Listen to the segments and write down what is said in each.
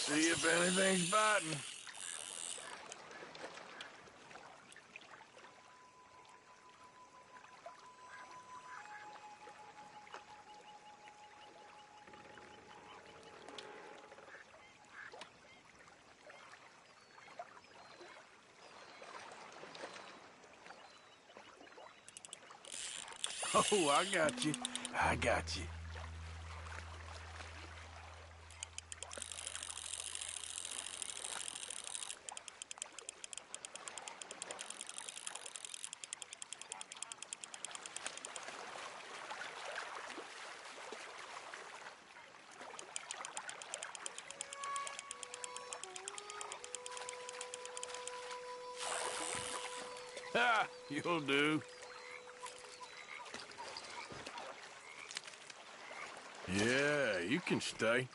See if anything's biting. Oh, I got you. I got you. Ha! You'll do. Yeah, you can stay.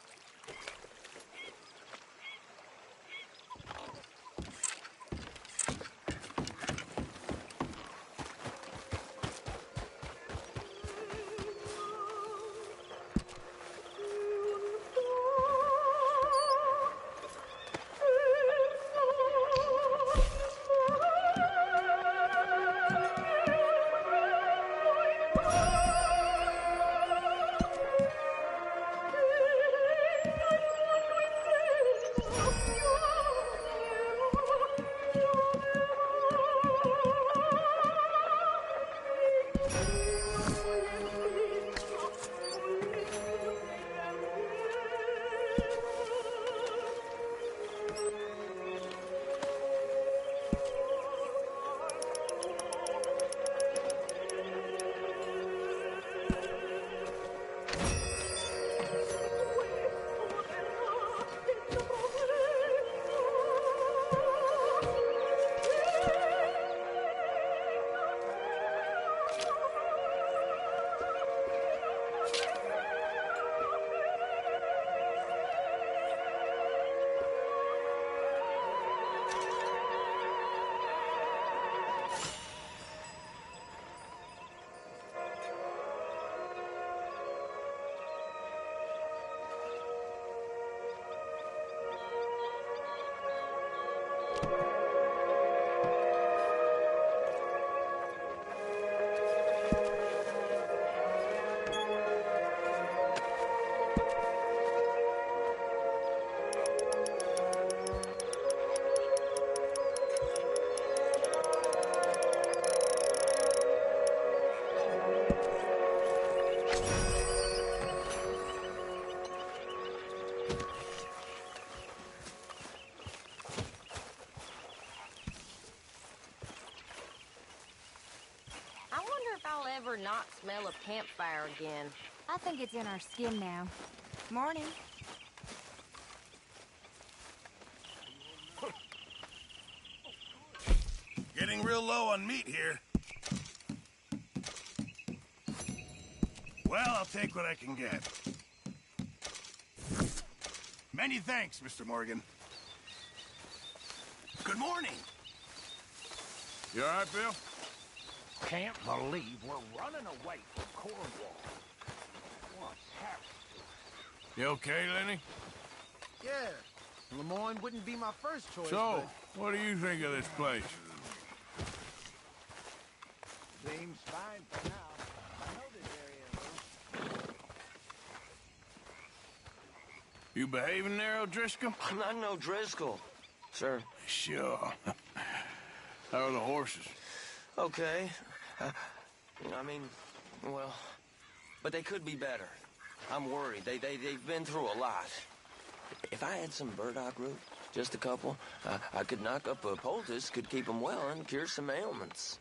Not smell a campfire again. I think it's in our skin now. Morning. Getting real low on meat here. Well, I'll take what I can get. Many thanks, Mr. Morgan. Good morning. You all right, Bill? Can't believe we're running away from Cornwall. What's happened? You okay, Lenny? Yeah, Lemoyne wouldn't be my first choice. So, what do you think of this place? Seems fine for now. I know this area, though. You behaving there, O'Driscoll? I'm not no Driscoll, sir. Sure. How are the horses? Okay. I mean, well, but they could be better. I'm worried. They've been through a lot. If I had some burdock root, just a couple, I could knock up a poultice, could keep them well, and cure some ailments.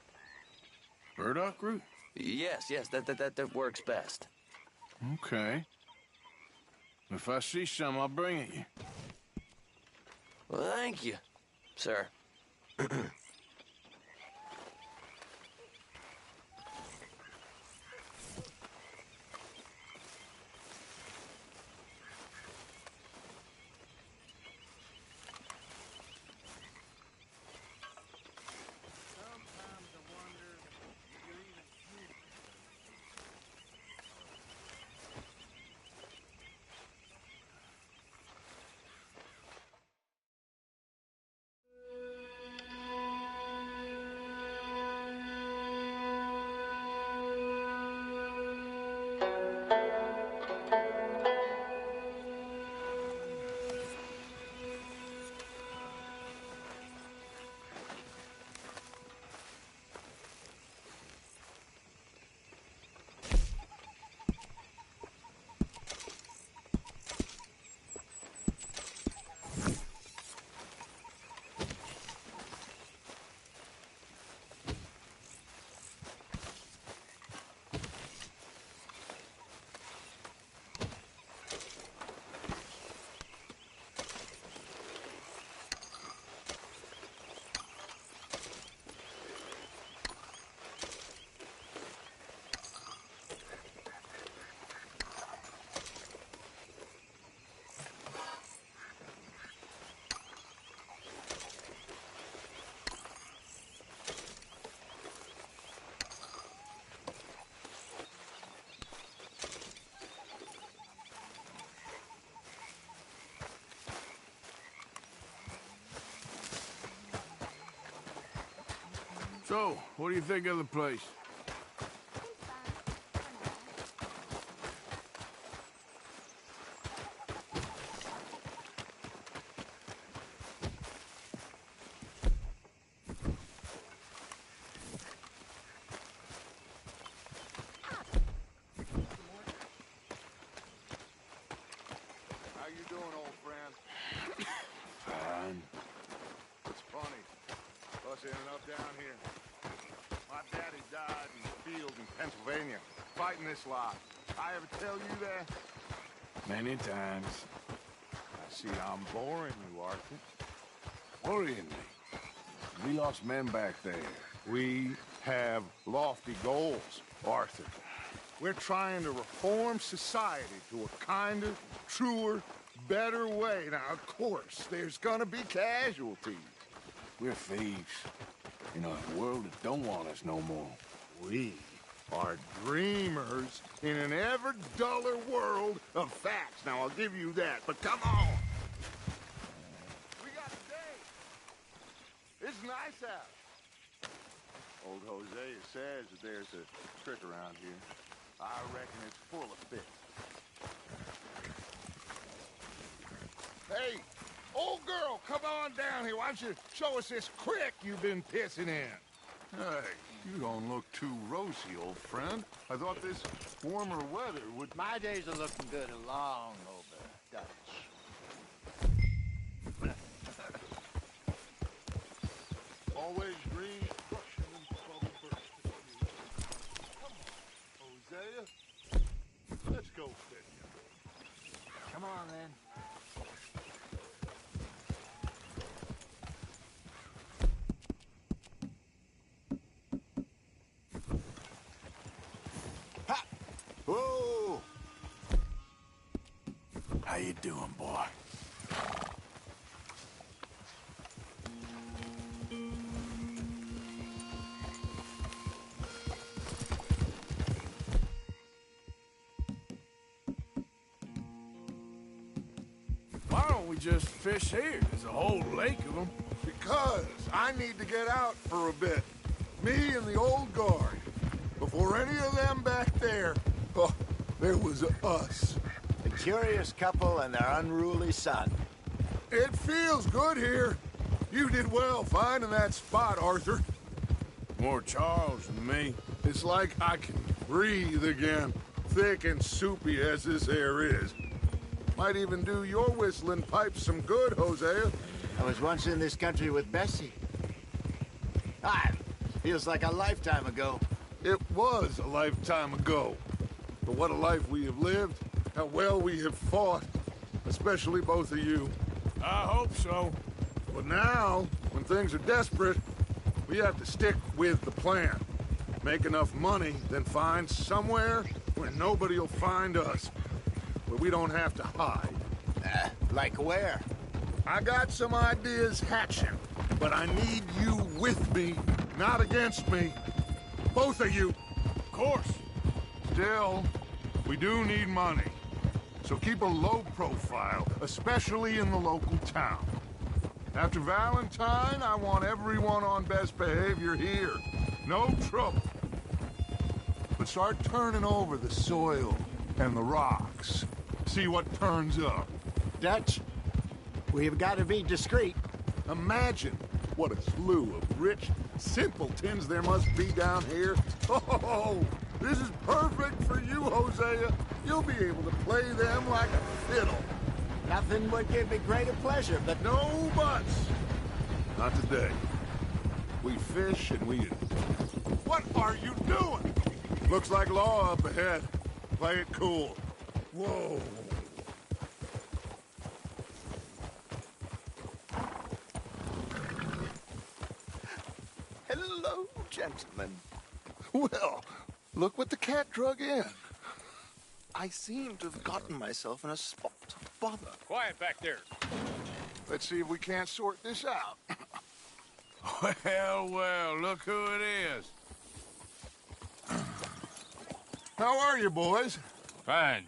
Burdock root? Yes, that works best. Okay. If I see some, I'll bring it you. Well, thank you, sir. So, what do you think of the place? How you doing, old friend? Fine. It's funny. Us ending up down here. My daddy died in the field in Pennsylvania, fighting this lot. I ever tell you that? Many times. I see I'm boring you, Arthur. Worrying me. We lost men back there. We have lofty goals, Arthur. We're trying to reform society to a kinder, truer, better way. Now, of course, there's gonna be casualties. We're thieves. In a world that don't want us no more. We are dreamers in an ever duller world of facts. Now, I'll give you that, but come on. We got a day. It's nice out. Old Hosea says that there's a trick around here. I reckon it's full of fits. Hey, old girl, come on down here. Why don't you show us this creek you've been pissing in? Hey, you don't look too rosy, old friend. I thought this warmer weather would... My days are looking good along over, Dutch. Always green, crushing, and bubble bursting. Come on, Hosea. Let's go fit you. Come on, then. Whoa! How you doing, boy? Why don't we just fish here? There's a whole lake of them. Because I need to get out for a bit. Me and the old guard. Before any of them back there, oh, there was us. The curious couple and their unruly son. It feels good here. You did well finding that spot, Arthur. More Charles than me. It's like I can breathe again, thick and soupy as this air is. Might even do your whistling pipes some good, Hosea. I was once in this country with Bessie. Ah, feels like a lifetime ago. It was a lifetime ago. But what a life we have lived, how well we have fought, especially both of you. I hope so. But now, when things are desperate, we have to stick with the plan. Make enough money, then find somewhere where nobody will find us. Where we don't have to hide. Like where? I got some ideas hatching, but I need you with me, not against me. Both of you. Of course. Still, we do need money. So keep a low profile, especially in the local town. After Valentine, I want everyone on best behavior here. No trouble. But start turning over the soil and the rocks. See what turns up. Dutch, we've got to be discreet. Imagine what a slew of rich simpletons there must be down here. Oh, this is perfect for you, Hosea. You'll be able to play them like a fiddle. Nothing would give me greater pleasure, but No buts. Not today. We fish and we... What are you doing? Looks like law up ahead. Play it cool. Whoa. hello, gentlemen. Well, look what the cat drug in. I seem to have gotten myself in a spot of bother. Quiet back there. Let's see if we can't sort this out. Well, well, look who it is. How are you, boys? Fine.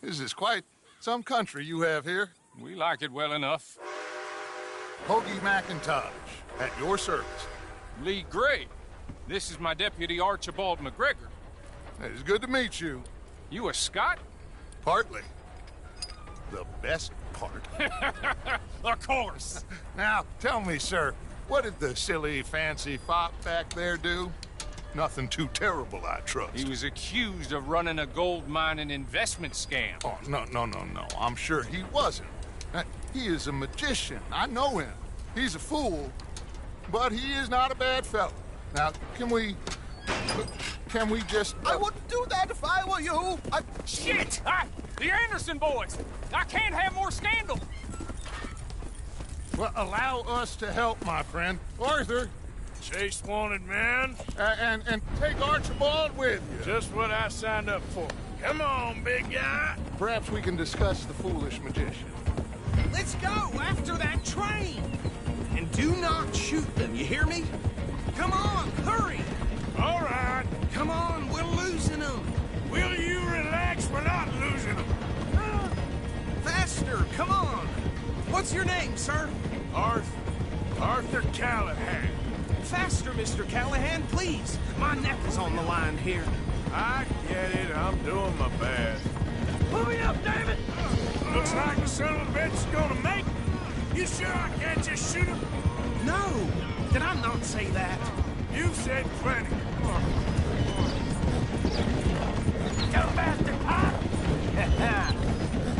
This is quite some country you have here. We like it well enough. Hoagie McIntosh, at your service. Lee Gray. This is my deputy Archibald McGregor. It's good to meet you. You a Scot? Partly. The best part. Of course. Now, tell me, sir, what did the silly, fancy fop back there do? Nothing too terrible, I trust. He was accused of running a gold mining investment scam. Oh, no. I'm sure he wasn't. He is a magician. I know him. He's a fool, but he is not a bad fellow. Now, can we just... I wouldn't do that if I were you. Shit! The Anderson boys! I can't have more scandal! Well, allow us to help, my friend. Arthur, Chase wanted man. and take Archibald with you. Just what I signed up for. Come on, big guy. Perhaps we can discuss the foolish magician. Let's go after that train! And do not shoot them, you hear me? Come on, hurry! All right. Come on, we're losing them! Will you relax? We're not losing them. Faster, come on! What's your name, sir? Arthur Callahan. Faster, Mr. Callahan, please! My neck is on the line here. I get it. I'm doing my best. Hurry up, David! Looks like the son of a bitch is gonna make it. You sure I can't just shoot him? No! Did I not say that? You said plenty. Go faster, huh?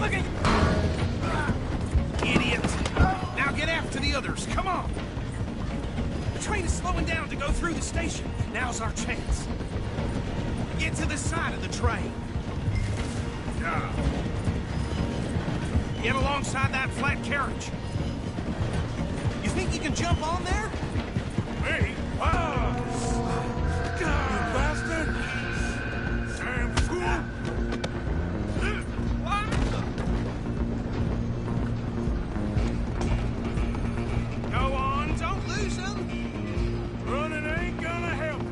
Look at you! Idiot! Now get after the others, come on! The train is slowing down to go through the station. Now's our chance. Get to the side of the train. Get alongside that flat carriage. You think you can jump on there? Me? Ah! You bastard! Damn fool! Go on, don't lose them. Running ain't gonna help.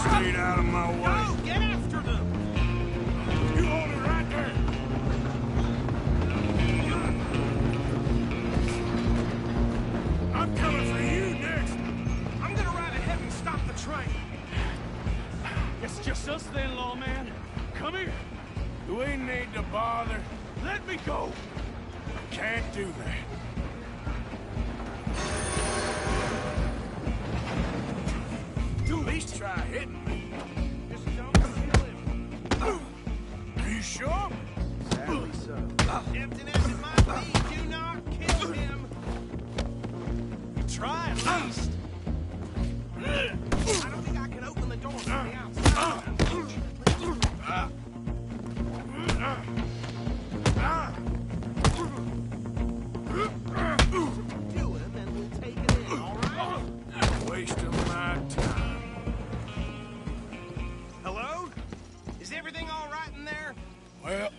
Stay out of my way. Go, get after them. You hold it right there. I'm coming for you next. I'm gonna ride ahead and stop the train. It's just us then, lawman. Come here. Do we need to bother? Let me go. Can't do that. At least try hitting me. Just don't kill him. Are you sure? Sadly so. Tempting as it might be, do not kill him. Try at least. I don't think I can open the door from the outside. Do him and we'll take it in, all right? Wasting my time. Hello? Is everything all right in there? Well,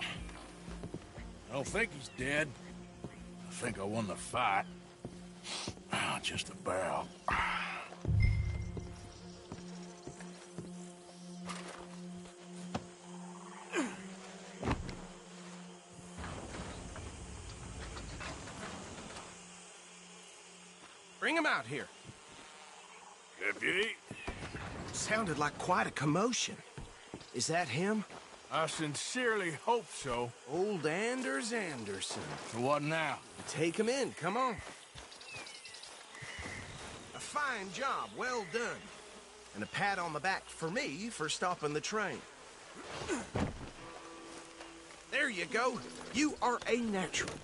I don't think he's dead. I think I won the fight. Just about. Bring him out here. Deputy, Sounded like quite a commotion. Is that him? I sincerely hope so. Old Anders Anderson. What now? Take him in, come on. A fine job, well done. And a pat on the back for me for stopping the train. There you go. You are a natural.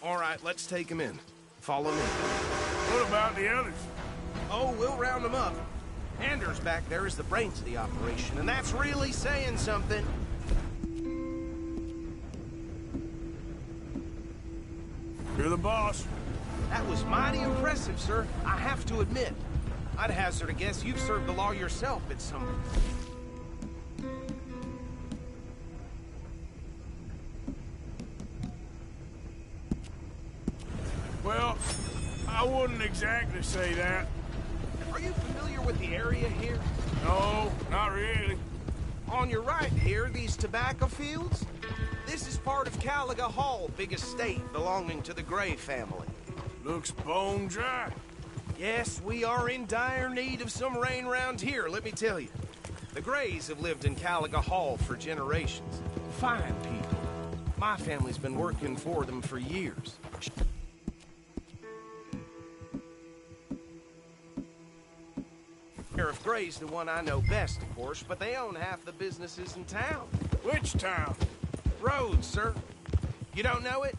All right, let's take him in. Follow me. What about the others? Oh, we'll round them up. Anders back there is the brains of the operation, and that's really saying something. You're the boss. That was mighty impressive, sir. I have to admit. I'd hazard a guess you've served the law yourself at some... Well, I wouldn't exactly say that. Are you familiar with the area here? No, not really. On your right here, these tobacco fields? This is part of Caliga Hall, big estate belonging to the Gray family. Looks bone dry. Yes, we are in dire need of some rain round here, let me tell you. The Grays have lived in Caliga Hall for generations. Fine people. My family's been working for them for years. Sheriff Gray's the one I know best, of course, but they own half the businesses in town. Which town? Rhodes, sir. You don't know it?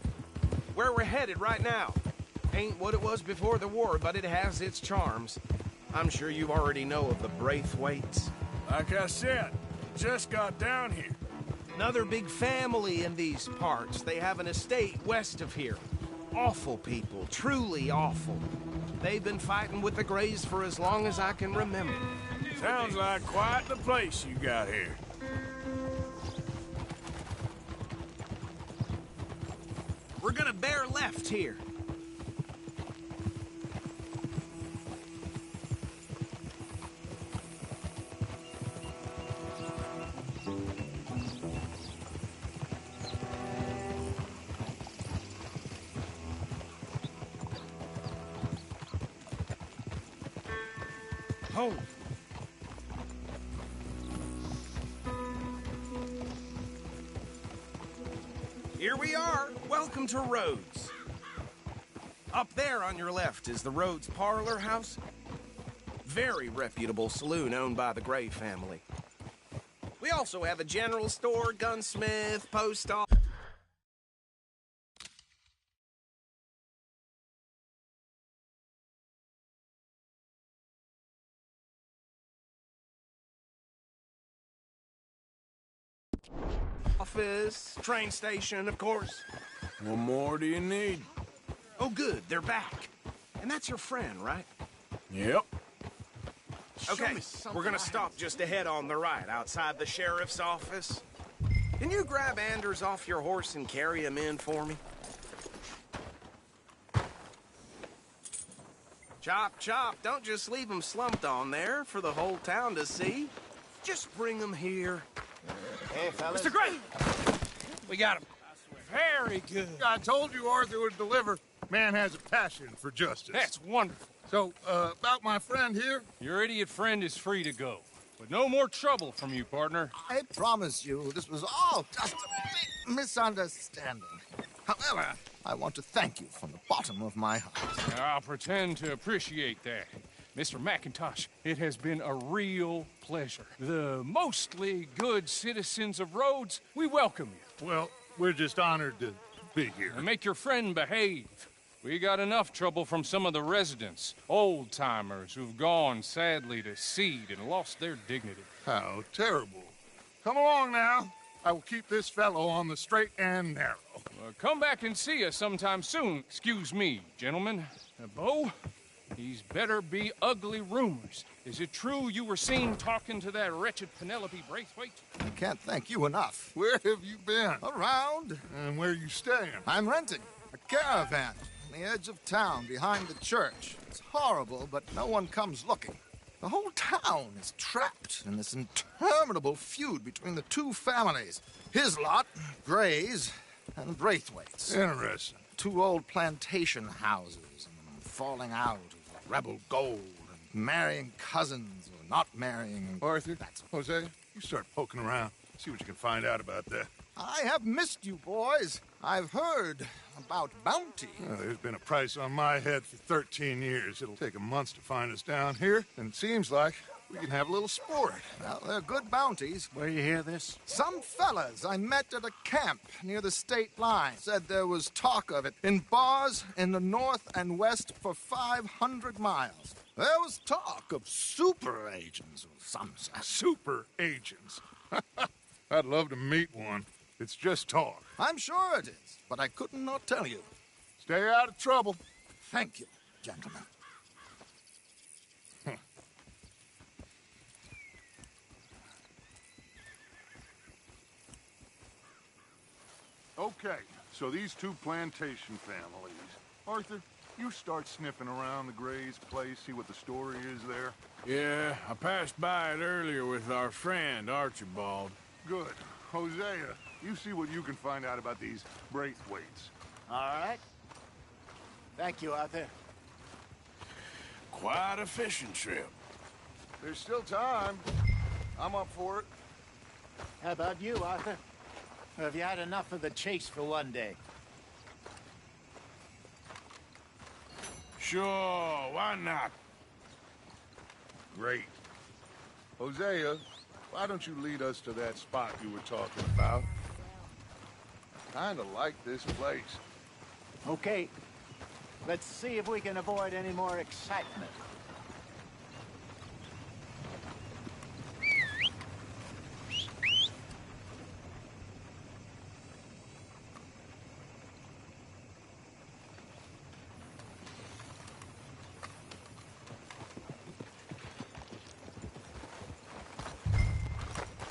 Where we're headed right now. Ain't what it was before the war, but it has its charms. I'm sure you already know of the Braithwaites. Like I said, just got down here. Another big family in these parts. They have an estate west of here. Awful people, truly awful. They've been fighting with the Grays for as long as I can remember. Sounds like quite the place you got here. We're gonna bear left here. Hold. Here we are. Welcome to Rhodes. Up there on your left is the Rhodes Parlor House. Very reputable saloon owned by the Gray family. We also have a general store, gunsmith, post office. Train station, of course. What more do you need? Oh, good, they're back. And that's your friend, right? Yep. Okay, we're gonna stop just ahead on the right, outside the sheriff's office. Can you grab Anders off your horse and carry him in for me? Chop, chop, don't just leave him slumped on there for the whole town to see. Just bring him here. Hey, fellas. Mr. Gray! We got him. Very good. I told you Arthur would deliver. Man has a passion for justice. That's wonderful. So, about my friend here? Your idiot friend is free to go. But no more trouble from you, partner. I promise you, this was all just a big misunderstanding. However, I want to thank you from the bottom of my heart. I'll pretend to appreciate that. Mr. McIntosh, it has been a real pleasure. The mostly good citizens of Rhodes, we welcome you. Well, we're just honored to be here. And make your friend behave. We got enough trouble from some of the residents, old-timers who've gone, sadly, to seed and lost their dignity. How terrible. Come along now. I will keep this fellow on the straight and narrow. Come back and see us sometime soon. Excuse me, gentlemen. Bo, these better be ugly rumors. Is it true you were seen talking to that wretched Penelope Braithwaite? I can't thank you enough. Where have you been? Around. And where are you staying? I'm renting a caravan on the edge of town behind the church. It's horrible, but no one comes looking. The whole town is trapped in this interminable feud between the two families. His lot, Gray's, and Braithwaite's. Interesting. Two old plantation houses and falling out of rebel gold and marrying cousins or not marrying. Arthur, Jose, you start poking around. See what you can find out about that. I have missed you, boys. I've heard about bounty. Well, there's been a price on my head for 13 years. It'll take 'em months to find us down here, and it seems like we can have a little sport. Well, they're good bounties. Where you hear this? Some fellas I met at a camp near the state line said there was talk of it in bars in the north and west for 500 miles. There was talk of super agents of some sort. Super agents. I'd love to meet one. It's just talk. I'm sure it is, but I couldn't not tell you. Stay out of trouble. Thank you, gentlemen. Okay, so these two plantation families. Arthur, you start sniffing around the Gray's place, see what the story is there? Yeah, I passed by it earlier with our friend, Archibald. Good. Hosea, you see what you can find out about these Braithwaites. All right. Thank you, Arthur. Quite a fishing trip. There's still time. I'm up for it. How about you, Arthur? Or have you had enough of the chase for one day? Sure, why not? Great. Hosea, why don't you lead us to that spot you were talking about? Kinda like this place. Okay. Let's see if we can avoid any more excitement.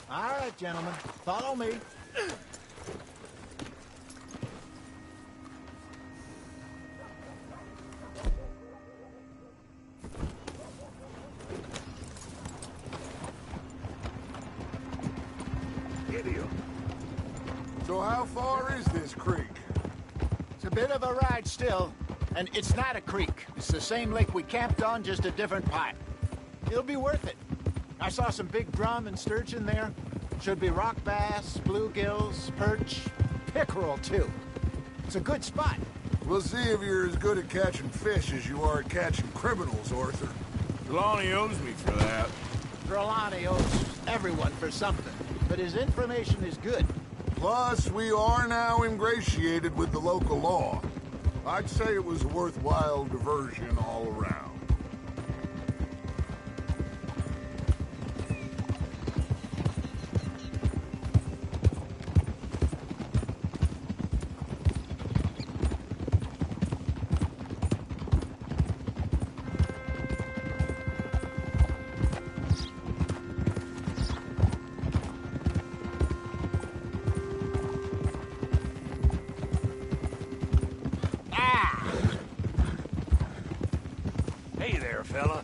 All right, gentlemen, follow me. Idiot. So how far is this creek? It's a bit of a ride still, and it's not a creek. It's the same lake we camped on, just a different part. It'll be worth it. I saw some big drum and sturgeon there. Should be rock bass, bluegills, perch, pickerel, too. It's a good spot. We'll see if you're as good at catching fish as you are at catching criminals, Arthur. Trelawney owes me for that. Trelawney owes everyone for something, but his information is good. Plus, we are now ingratiated with the local law. I'd say it was a worthwhile diversion all around. Hey there, fella.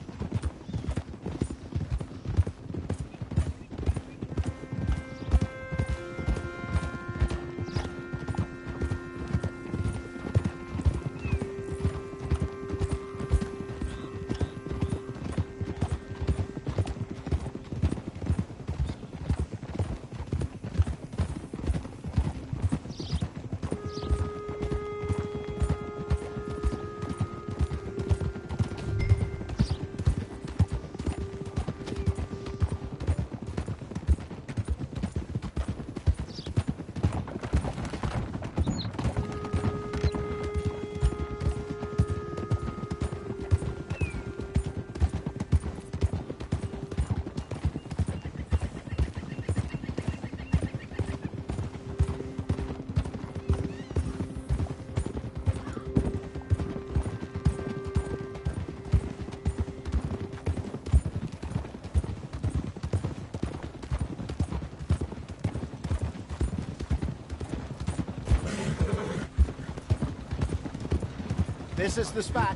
This is the spot.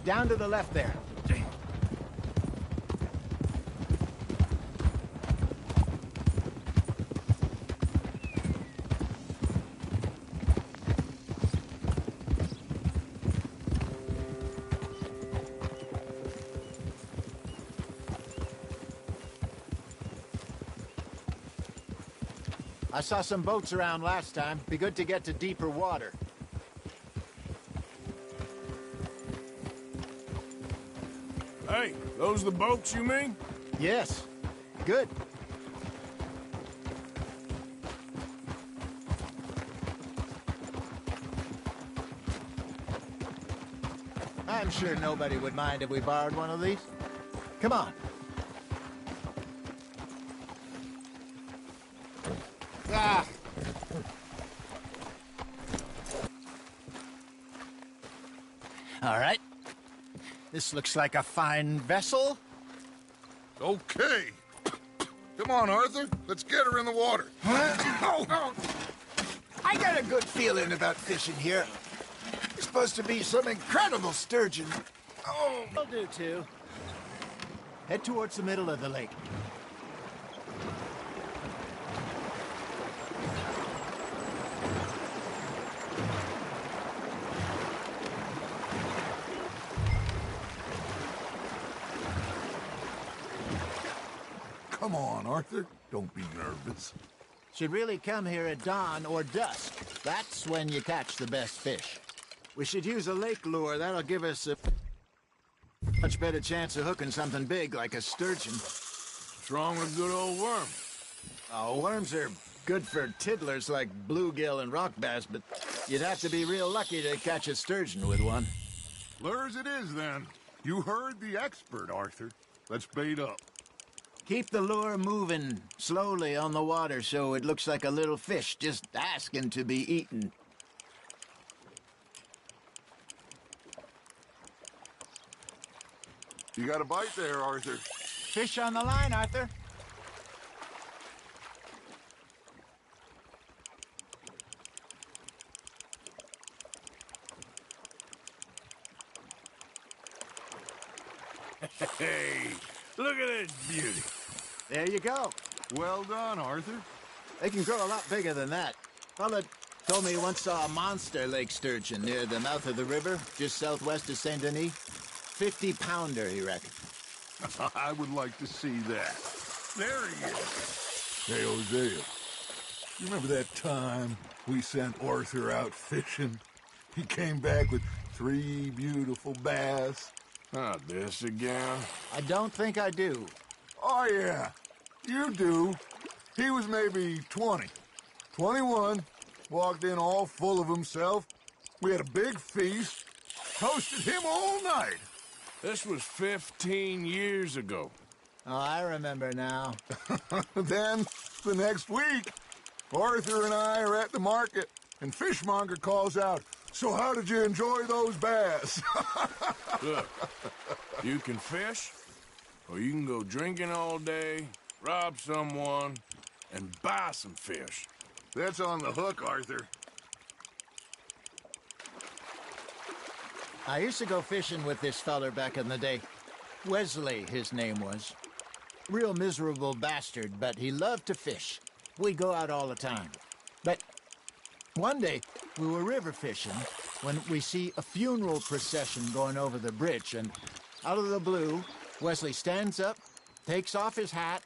Down to the left there. I saw some boats around last time. Be good to get to deeper water. Hey, those the boats you mean? Yes. Good. I'm sure nobody would mind if we borrowed one of these. Come on. Ah. All right. This looks like a fine vessel. Okay. Come on, Arthur. Let's get her in the water. I got a good feeling about fishing here. This supposed to be some incredible sturgeon. Oh, Will do, too. Head towards the middle of the lake. Come on, Arthur. Don't be nervous. Should really come here at dawn or dusk. That's when you catch the best fish. We should use a lake lure. That'll give us a much better chance of hooking something big like a sturgeon. What's wrong with good old worm? Oh, worms are good for tiddlers like bluegill and rock bass, but you'd have to be real lucky to catch a sturgeon with one. Lures it is, then. You heard the expert, Arthur. Let's bait up. Keep the lure moving slowly on the water so it looks like a little fish just asking to be eaten. You got a bite there, Arthur. Fish on the line, Arthur. Hey, look at this beauty. There you go. Well done, Arthur. They can grow a lot bigger than that. Fella told me he once saw a monster lake sturgeon near the mouth of the river, just southwest of Saint Denis. 50-pounder, he reckoned. I would like to see that. There he is. Hey, Hosea. You remember that time we sent Arthur out fishing? He came back with 3 beautiful bass. Not this again. I don't think I do. Oh, yeah. You do. He was maybe 20. 21. Walked in all full of himself. We had a big feast. Toasted him all night. This was 15 years ago. Oh, I remember now. Then, the next week, Arthur and I are at the market, and Fishmonger calls out, "So how did you enjoy those bass?" Look, you can fish, or you can go drinking all day, rob someone, and buy some fish. That's on the hook, Arthur. I used to go fishing with this feller back in the day. Wesley, his name was. Real miserable bastard, but he loved to fish. We'd go out all the time. But one day, we were river fishing when we see a funeral procession going over the bridge, and out of the blue, Wesley stands up, takes off his hat,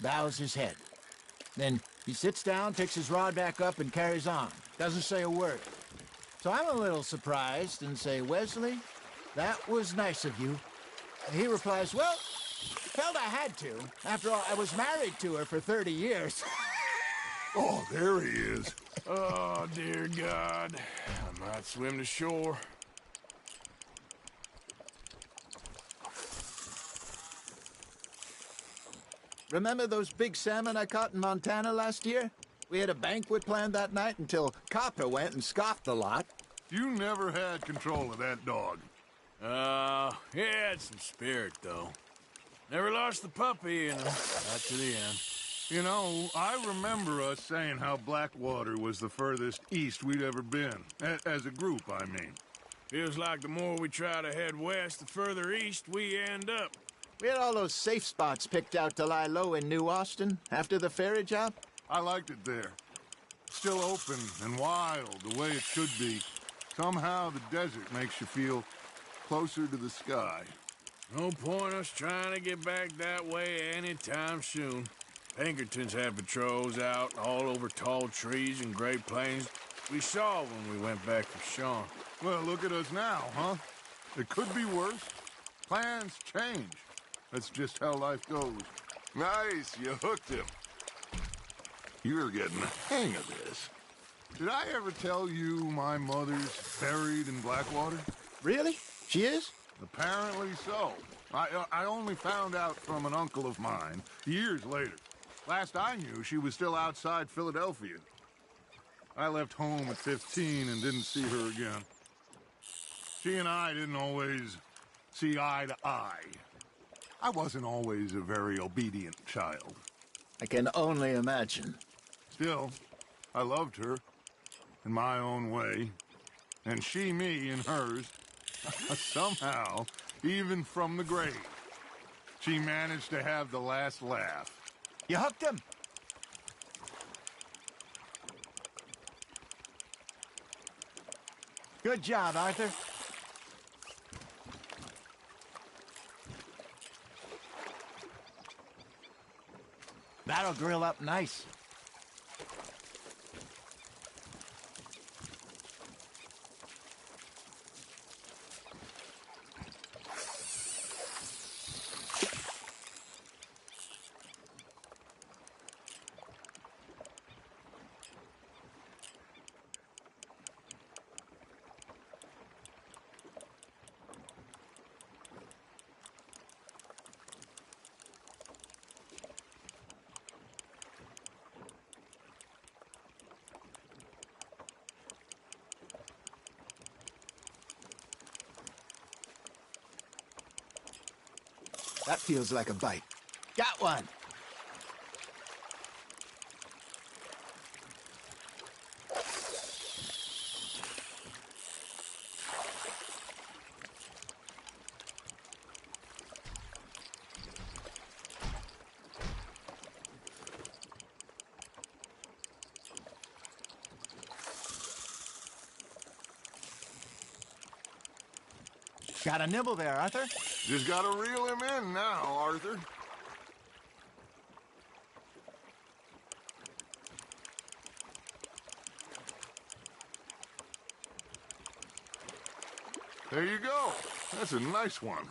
bows his head. Then he sits down, picks his rod back up, and carries on. Doesn't say a word. So I'm a little surprised and say, "Wesley, that was nice of you." He replies, "Well, felt I had to. After all, I was married to her for 30 years. Oh, there he is. Oh, dear God. I might swim to shore. Remember those big salmon I caught in Montana last year? We had a banquet planned that night until Copper went and scoffed the lot. You never had control of that dog. He had some spirit, though. Never lost the puppy, not to the end. You know, I remember us saying how Blackwater was the furthest east we'd ever been. As a group, I mean. Feels like the more we try to head west, the further east we end up. We had all those safe spots picked out to lie low in New Austin after the ferry job. I liked it there. Still open and wild, the way it should be. Somehow the desert makes you feel closer to the sky. No point us trying to get back that way anytime soon. Pinkertons had patrols out all over tall trees and Great Plains. We saw when we went back for Sean. Well, look at us now, huh? It could be worse. Plans change. That's just how life goes. Nice, you hooked him. You're getting the hang of this. Did I ever tell you my mother's buried in Blackwater? Really? She is? Apparently so. I only found out from an uncle of mine years later. Last I knew, she was still outside Philadelphia. I left home at 15 and didn't see her again. She and I didn't always see eye to eye. I wasn't always a very obedient child. I can only imagine. Still, I loved her in my own way. And she me in hers. Somehow, even from the grave, she managed to have the last laugh. You hooked him? Good job, Arthur. That'll grill up nice. That feels like a bite. Got one. Got a nibble there, Arthur. Just gotta reel him in now, Arthur. There you go. That's a nice one.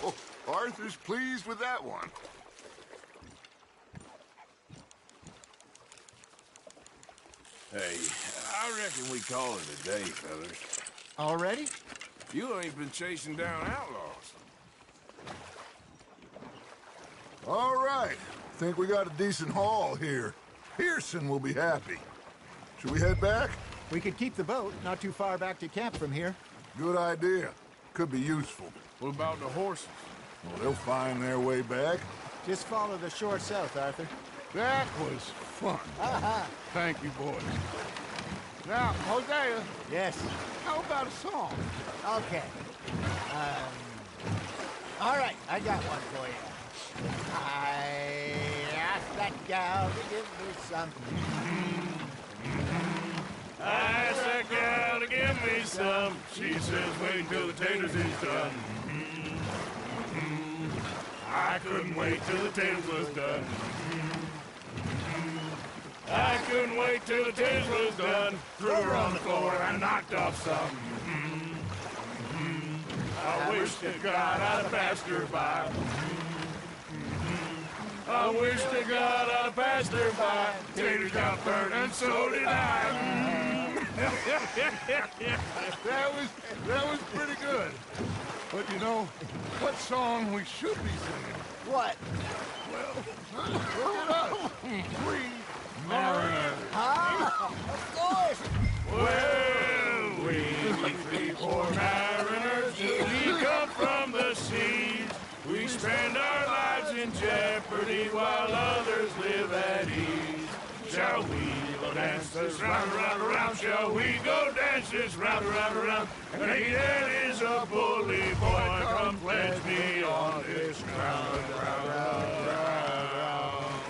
Oh, Arthur's pleased with that one. Hey, I reckon we call it a day, fellas. Already? You ain't been chasing down outlaws. All right. Think we got a decent haul here. Pearson will be happy. Should we head back? We could keep the boat not too far back to camp from here. Good idea. Could be useful. What about the horses? Well, they'll find their way back. Just follow the shore south, Arthur. That was fun. Thank you, boys. Now, Hosea. Yes. How about a song? Okay. All right, I got one for you. I asked that gal to give me something. I asked that gal to give me some. She says wait till the taters is done. I couldn't wait till the taters was done. I couldn't wait till the taters was done. Threw her on the floor and knocked off some. I wish to God I'd passed her by. I wish to God I'd passed her by. Taters got burnt and so did I. That was pretty good. But you know, what song we should be singing? What? Well, look at us. Three mariners. Ah, of course. Well, we three poor mariners, we come from the seas. We spend our lives in jeopardy while others live at ease. Shall we go dance this round, round, around? Shall we go dance this round, round, around? And he that is a bully boy, come pledge me on this ground, round, round, round.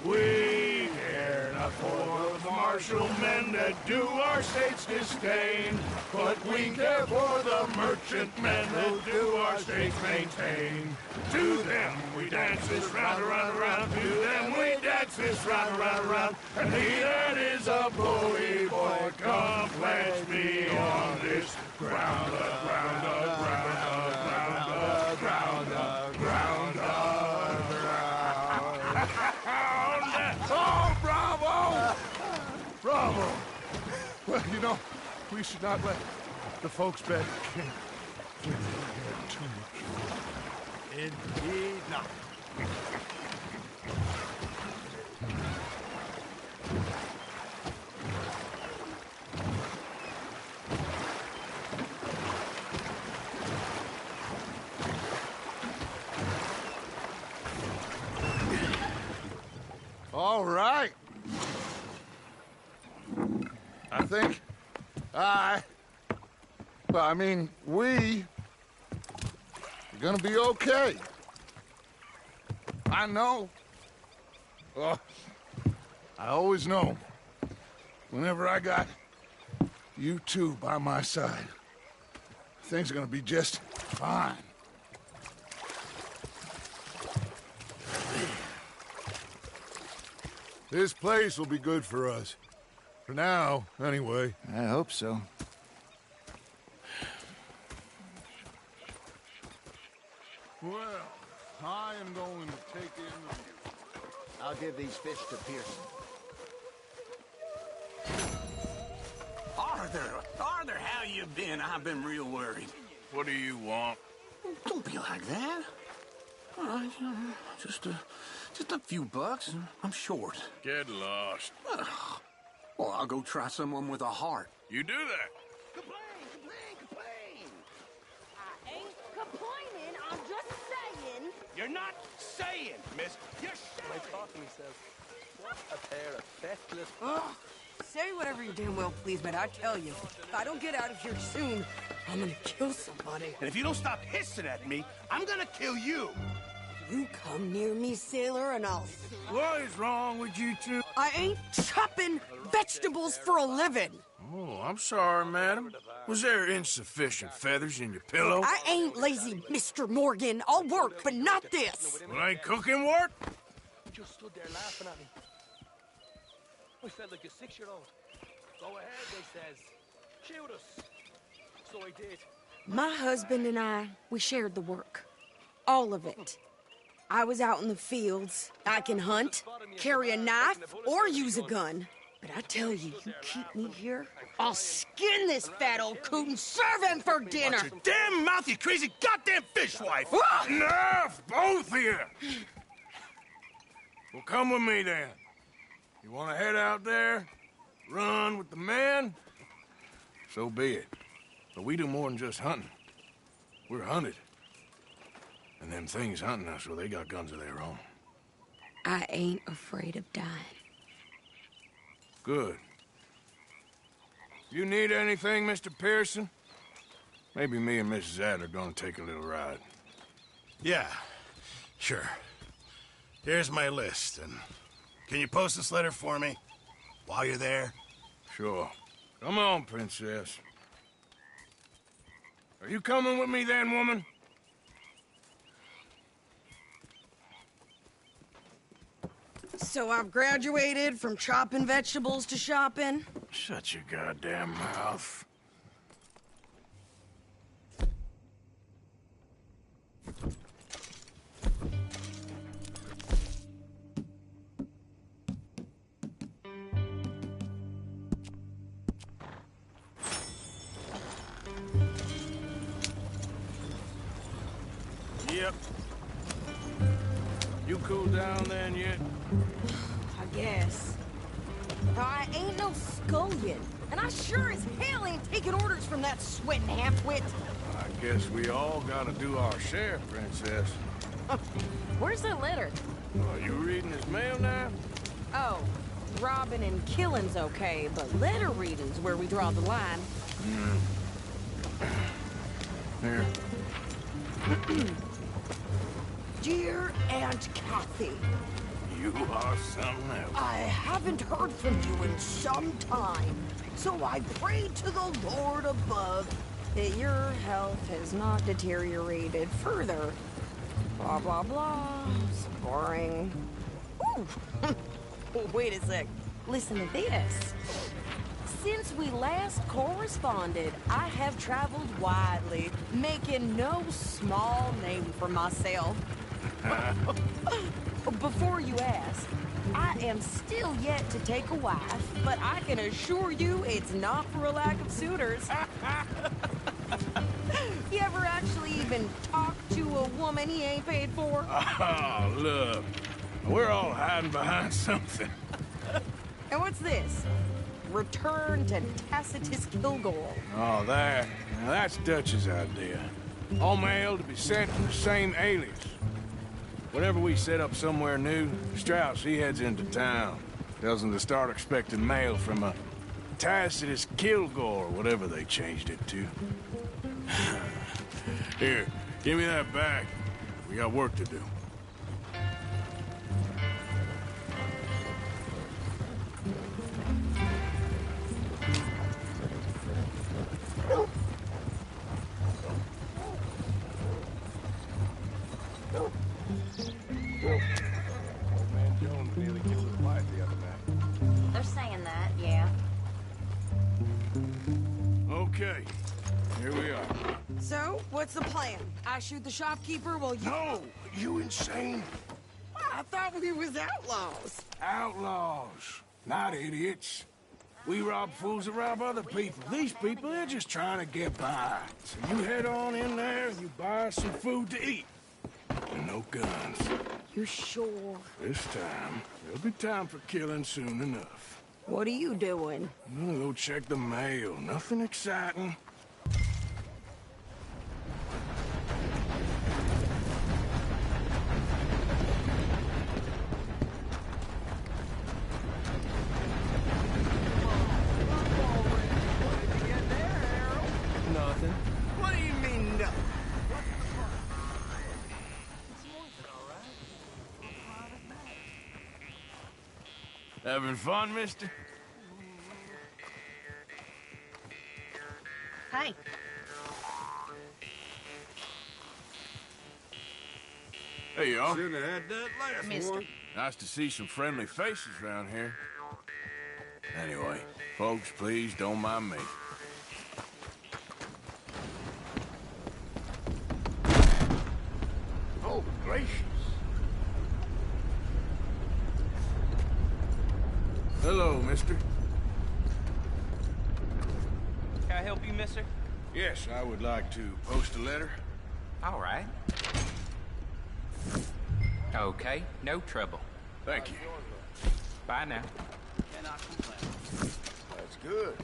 We care not for the martial men that do our state's disdain, but we care for the merchant men that do our state's maintain. To them we dance this round, around, around. To them we dance this round, around, around. And he that is a bully boy, come pledge me on this ground, ground, ground, ground, ground, ground, Oh, bravo! Bravo! Well, you know, we should not let the folks back in think we had too much. Indeed not. All All right. I think we are gonna be okay. I know. Oh, I always know. Whenever I got you two by my side, things are gonna be just fine. This place will be good for us. For now, anyway. I hope so. Well, I am going to take in the view. I'll give these fish to Pearson. Arthur, how you been? I've been real worried. What do you want? Don't be like that. All right, just a few bucks. I'm short. Get lost. Well, I'll go try someone with a heart. You do that. Complain! I ain't complaining, I'm just saying. You're not saying, miss. You're saying. My talking, he says. What a pair of feckless... Ugh. Say whatever you damn well please, but I tell you, if I don't get out of here soon, I'm gonna kill somebody. And if you don't stop hissing at me, I'm gonna kill you. You come near me, sailor, and I'll... What is wrong with you two? I ain't chopping vegetables for a living. Oh, I'm sorry, madam. Was there insufficient feathers in your pillow? I ain't lazy, Mr. Morgan. I'll work, but not this. Well, ain't cooking work? You just stood there laughing at me. I felt like a 6-year-old. Go ahead, they says. Shoot us. So I did. My husband and I, we shared the work. All of it. I was out in the fields. I can hunt, carry a knife, or use a gun. But I tell you, you keep me here, I'll skin this fat old coot and serve him for dinner. Watch your damn mouth, you crazy goddamn fishwife! Enough, both of you! Well, come with me, then. You want to head out there, run with the men? So be it. But we do more than just hunting. We're hunted. And them things hunting us, well, they got guns of their own. I ain't afraid of dying. Good. You need anything, Mr. Pearson? Maybe me and Mrs. Adler are gonna take a little ride. Yeah, sure. Here's my list, and can you post this letter for me while you're there? Sure. Come on, Princess. Are you coming with me then, woman? So I've graduated from chopping vegetables to shopping? Shut your goddamn mouth. Yep. You cool down then yet? I guess. I ain't no scullion, and I sure as hell ain't taking orders from that sweating half-wit. I guess we all gotta do our share, Princess. Where's that letter? Are you reading his mail now? Oh, robbing and killing's okay, but letter reading's where we draw the line. Here. Dear Aunt Kathy, You are something else. I haven't heard from you in some time, so I pray to the Lord above That your health has not deteriorated further. Blah, blah, blah. It's boring. Ooh! Wait a sec. Listen to this. Since we last corresponded, I have traveled widely, making no small name for myself. Before you ask, I am still yet to take a wife, but I can assure you it's not for a lack of suitors. You ever actually even talk to a woman he ain't paid for? Oh, look. We're all hiding behind something. And what's this? Return to Tacitus Kilgore. Oh, that. Now, that's Dutch's idea. All mail to be sent to the same alias. Whenever we set up somewhere new, Strauss, he heads into town. Tells them to start expecting mail from a Tacitus Kilgore, whatever they changed it to. Here, give me that back. We got work to do. They're saying that, yeah. Okay, here we are. So, what's the plan? I shoot the shopkeeper while you... No! You insane? I thought we was outlaws. Outlaws, not idiots. We rob fools that rob other people. These people, they're just trying to get by. So you head on in there and you buy some food to eat. And no guns. You sure? This time, there'll be time for killing soon enough. What are you doing? I'm gonna go check the mail. Nothing exciting. Nothing. What do you mean, nothing? Having fun, mister? Hey. Hey, y'all. Should have had that last Mister. one. Nice to see some friendly faces around here. Anyway, folks, please don't mind me. Oh, gracious. Hello, mister. Can I help you, mister? Yes, I would like to post a letter. All right. Okay, no trouble. Thank you. Bye now. That's good.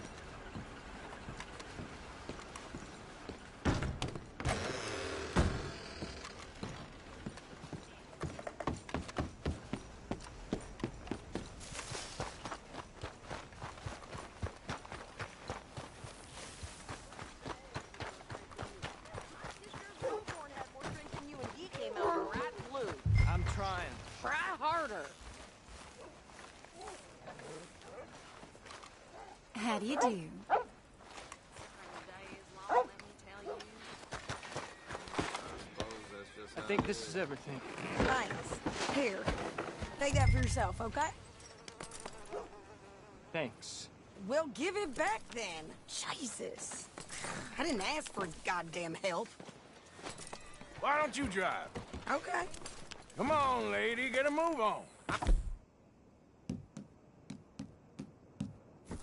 I'm trying. Try harder. How do you do? I think this is everything. Thanks. Here. Take that for yourself, okay? Thanks. Well, give it back then. Jesus. I didn't ask for goddamn help. Why don't you drive? Okay. Come on, lady, get a move on.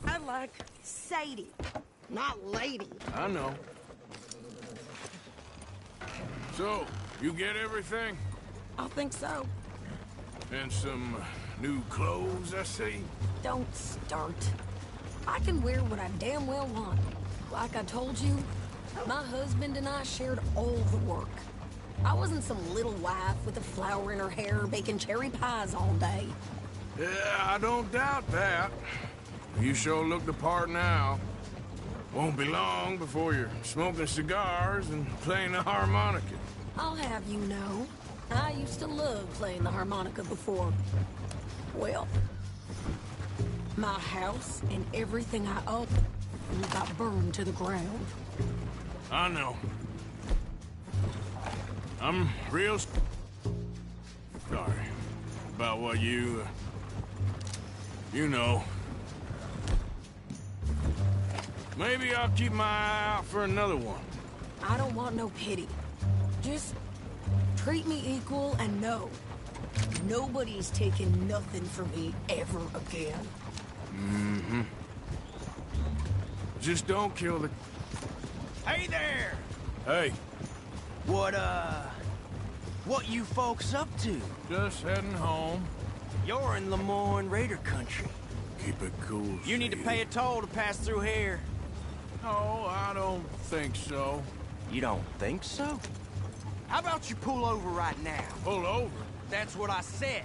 I like Sadie, not lady. I know. So, you get everything? I think so. And some new clothes, I see? Don't start. I can wear what I damn well want. Like I told you, my husband and I shared all the work. I wasn't some little wife with a flower in her hair baking cherry pies all day. Yeah, I don't doubt that. You sure look the part now. Won't be long before you're smoking cigars and playing the harmonica. I'll have you know, I used to love playing the harmonica before. Well, my house and everything I own got burned to the ground. I know. I'm real sorry about what you know. Maybe I'll keep my eye out for another one. I don't want no pity. Just treat me equal and know nobody's taking nothing from me ever again. Mm-hmm. Just don't kill the... Hey there! Hey, What you folks up to? just heading home. You're in Lemoyne Raider country. Keep it cool, You need to pay a toll to pass through here. No, I don't think so. You don't think so? How about you pull over right now? Pull over. That's what I said.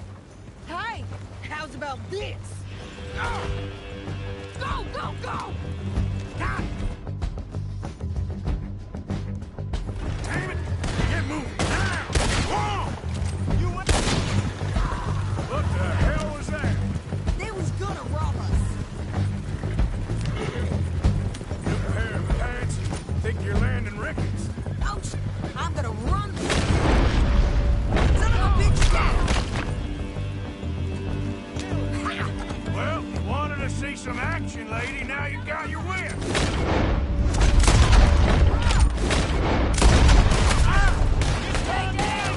Hey, how's about this? Go, go, go! God! Damn it! Get moving now! Whoa! You went... What the hell was that? They was gonna rob us. You pair of pants. Think you're landing Ricketts. Oh, I'm gonna run. Son of a bitch, Well, you wanted to see some action, lady. Now you got your whip. Stay down!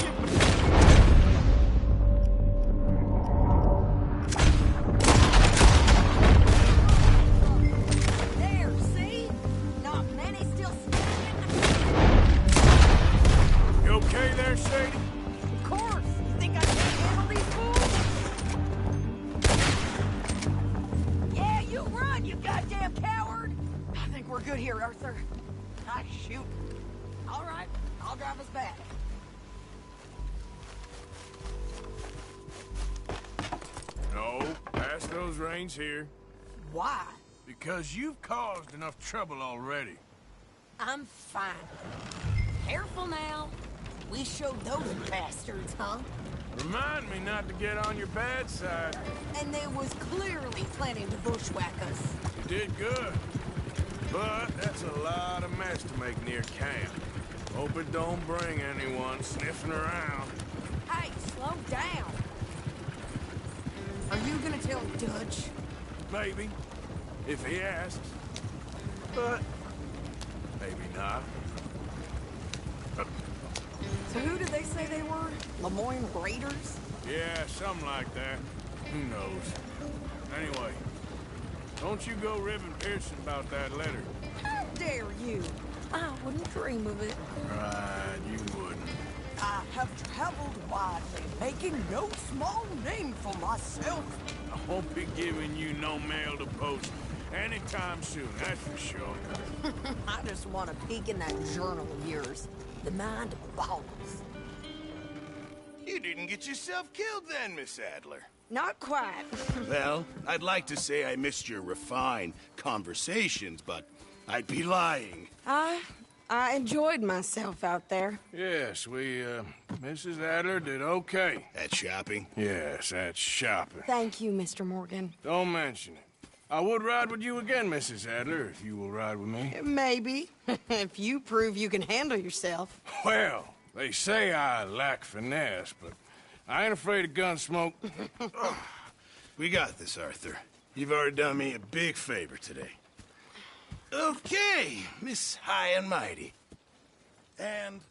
There, see? Not many still standing. You okay there, Sadie? Of course. You think I can't handle these fools? Yeah, you run, you goddamn coward! I think we're good here, Arthur. Ah, shoot. All right, I'll drive us back. No, pass those reins here. Why? Because you've caused enough trouble already. I'm fine. Careful now. We showed those bastards, huh? Remind me not to get on your bad side. And they was clearly planning to bushwhack us. You did good. But that's a lot of mess to make near camp. Hope it don't bring anyone sniffing around. Hey, slow down. Are you gonna tell Dutch? Maybe, if he asks. But maybe not. So who did they say they were? Lemoyne Raiders? Yeah, something like that. Who knows? Anyway, don't you go ribbing Pearson about that letter. How dare you? I wouldn't dream of it. Right, you wouldn't. I have traveled widely, making no small name for myself. I won't be giving you no mail to post anytime soon, that's for sure. I just want to peek in that journal of yours. The mind boggles. You didn't get yourself killed then, Miss Adler. Not quite. Well, I'd like to say I missed your refined conversations, but I'd be lying. I enjoyed myself out there. Yes, Mrs. Adler did okay. At shopping? Yes, that's shopping. Thank you, Mr. Morgan. Don't mention it. I would ride with you again, Mrs. Adler, if you will ride with me. Maybe. If you prove you can handle yourself. Well, they say I lack finesse, but I ain't afraid of gun smoke. We got this, Arthur. You've already done me a big favor today. Okay, Miss High and Mighty. And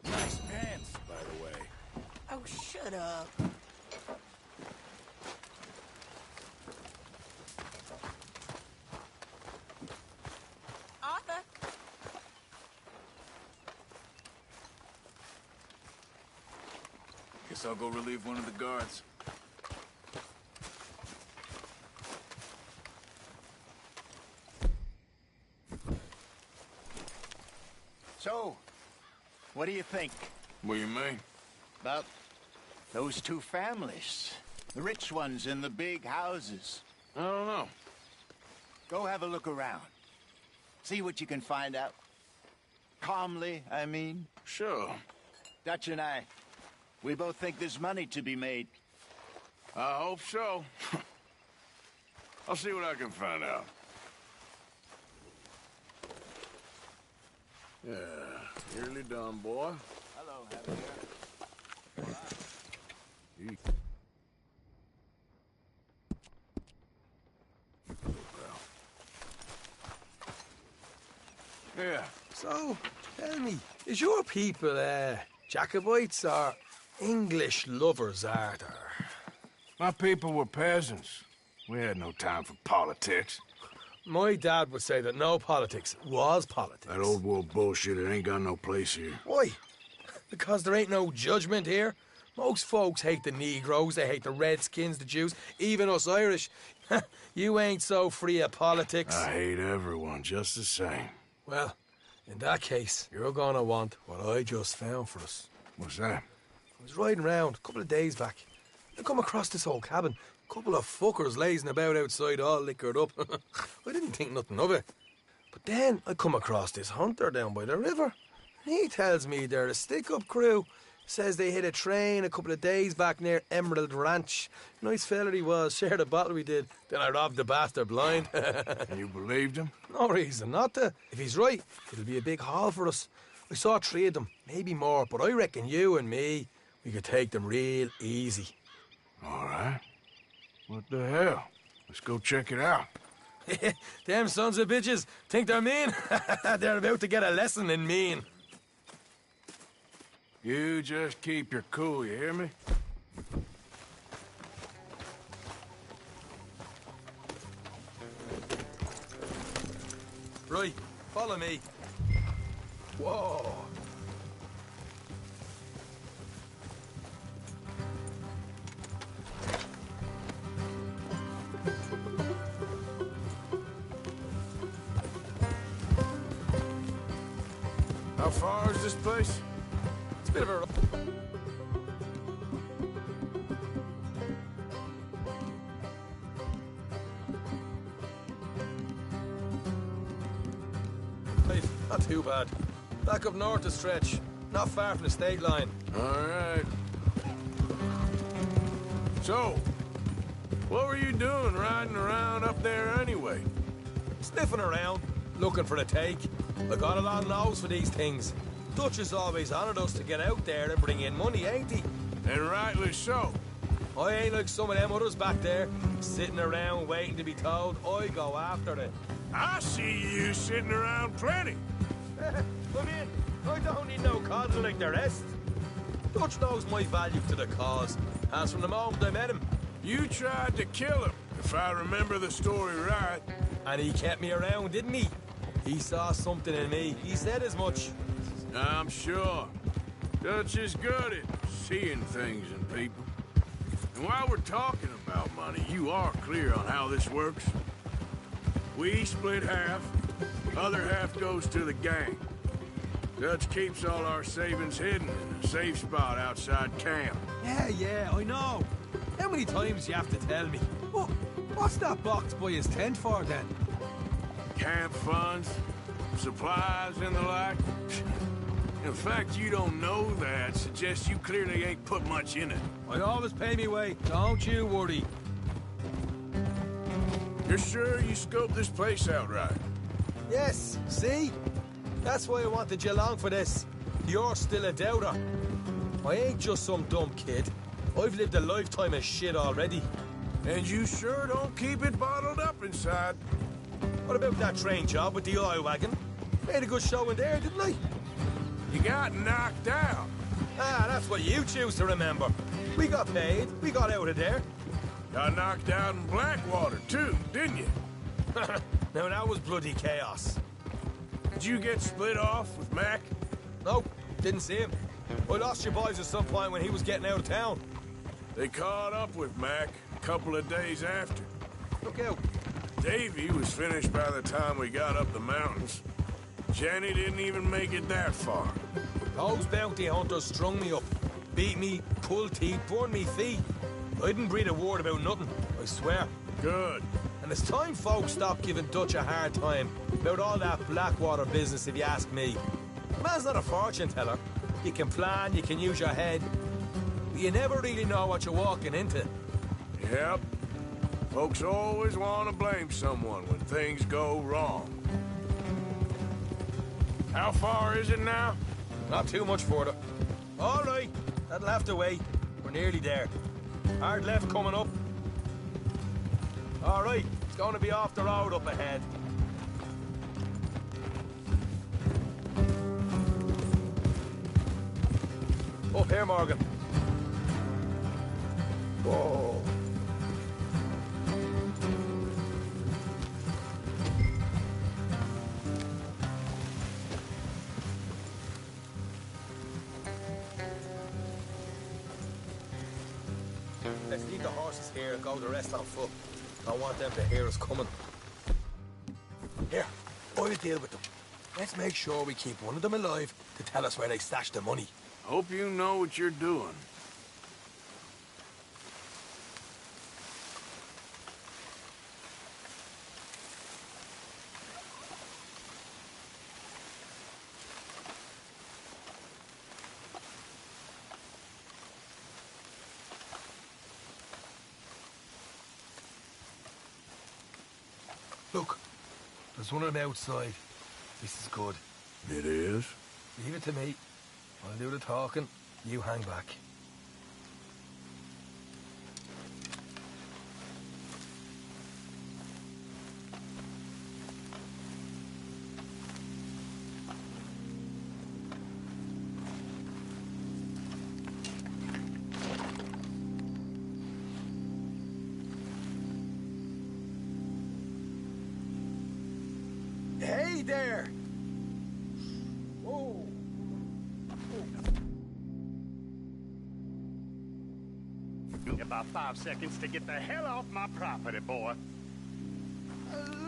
nice pants, by the way. Oh, shut up. Arthur. Guess I'll go relieve one of the guards. So, what do you think? What do you mean? About those two families. The rich ones in the big houses. I don't know. Go have a look around. See what you can find out. Calmly, I mean. Sure. Dutch and I, we both think there's money to be made. I hope so. I'll see what I can find out. Yeah, nearly done, boy. Hello, Javier. Yeah. So, tell me, is your people, Jacobites or English lovers, Arthur? My people were peasants. We had no time for politics. My dad would say that no politics was politics. That old world bullshit, it ain't got no place here. Why? Because there ain't no judgment here. Most folks hate the Negroes, they hate the Redskins, the Jews, even us Irish. You ain't so free of politics. I hate everyone just the same. Well, in that case, you're gonna want what I just found for us. What's that? was riding round a couple of days back. I come across this old cabin. Couple of fuckers lazing about outside all liquored up. I didn't think nothing of it. But then I come across this hunter down by the river. He tells me they're a stick-up crew. Says they hit a train a couple of days back near Emerald Ranch. Nice fella he was. Shared a bottle we did. Then I robbed the bastard blind. You believed him? No reason not to. If he's right, it'll be a big haul for us. I saw 3 of them, maybe more, but I reckon you and me, we could take them real easy. All right. What the hell? Let's go check it out. Them sons of bitches think they're mean. They're about to get a lesson in mean. You just keep your cool, you hear me? Right, follow me. Whoa. How far is this place? It's a bit of a... Right, not too bad. Back up north a stretch. Not far from the state line. All right. So, what were you doing riding around up there anyway? Sniffing around, looking for a take. I got a long nose for these things. Dutch has always honoured us to get out there and bring in money, ain't he? And rightly so. I ain't like some of them others back there, sitting around waiting to be told. I go after it. I see you sitting around plenty. Come in. I don't need no coddle like the rest. Dutch knows my value to the cause, as from the moment I met him. You tried to kill him, if I remember the story right. And he kept me around, didn't he? He saw something in me. He said as much. I'm sure. Dutch is good at seeing things in people. And while we're talking about money, you are clear on how this works? We split half, other half goes to the gang. Dutch keeps all our savings hidden in a safe spot outside camp. Yeah, I know. How many times you have to tell me? What's that box by his tent for, then? Camp funds, supplies, and the like. In fact, you don't know that suggests you clearly ain't put much in it. I always pay me way. Don't you worry. You're sure you scoped this place out right? Yes, see? That's why I wanted you along for this. You're still a doubter. I ain't just some dumb kid. I've lived a lifetime of shit already. And you sure don't keep it bottled up inside. What about that train job with the oil wagon? Made a good show in there, didn't I? You got knocked out. Ah, that's what you choose to remember. We got paid. We got out of there. Got knocked out in Blackwater, too, didn't you? Now, that was bloody chaos. Did you get split off with Mac? Nope, didn't see him. I lost your boys at some point when he was getting out of town. They caught up with Mac a couple of days after. Look out. Davy was finished by the time we got up the mountains. Jenny didn't even make it that far. Those bounty hunters strung me up. Beat me, pulled teeth, burned me feet. I didn't breathe a word about nothing, I swear. Good. And it's time folks stop giving Dutch a hard time about all that Blackwater business, if you ask me. The man's not a fortune teller. You can plan, you can use your head, but you never really know what you're walking into. Yep. Folks always want to blame someone when things go wrong. How far is it now? Not too much further. All right, that'll have to wait. We're nearly there. Hard left coming up. All right, it's going to be off the road up ahead. Up here, Morgan. Whoa. Let's leave the horses here and go the rest on foot. Don't want them to hear us coming. Here, I'll deal with them. Let's make sure we keep one of them alive to tell us where they stashed the money. Hope you know what you're doing. There's one on the outside. This is good. It is? Leave it to me. I'll do the talking. You hang back. Hey there! Whoa! About 5 seconds to get the hell off my property, boy.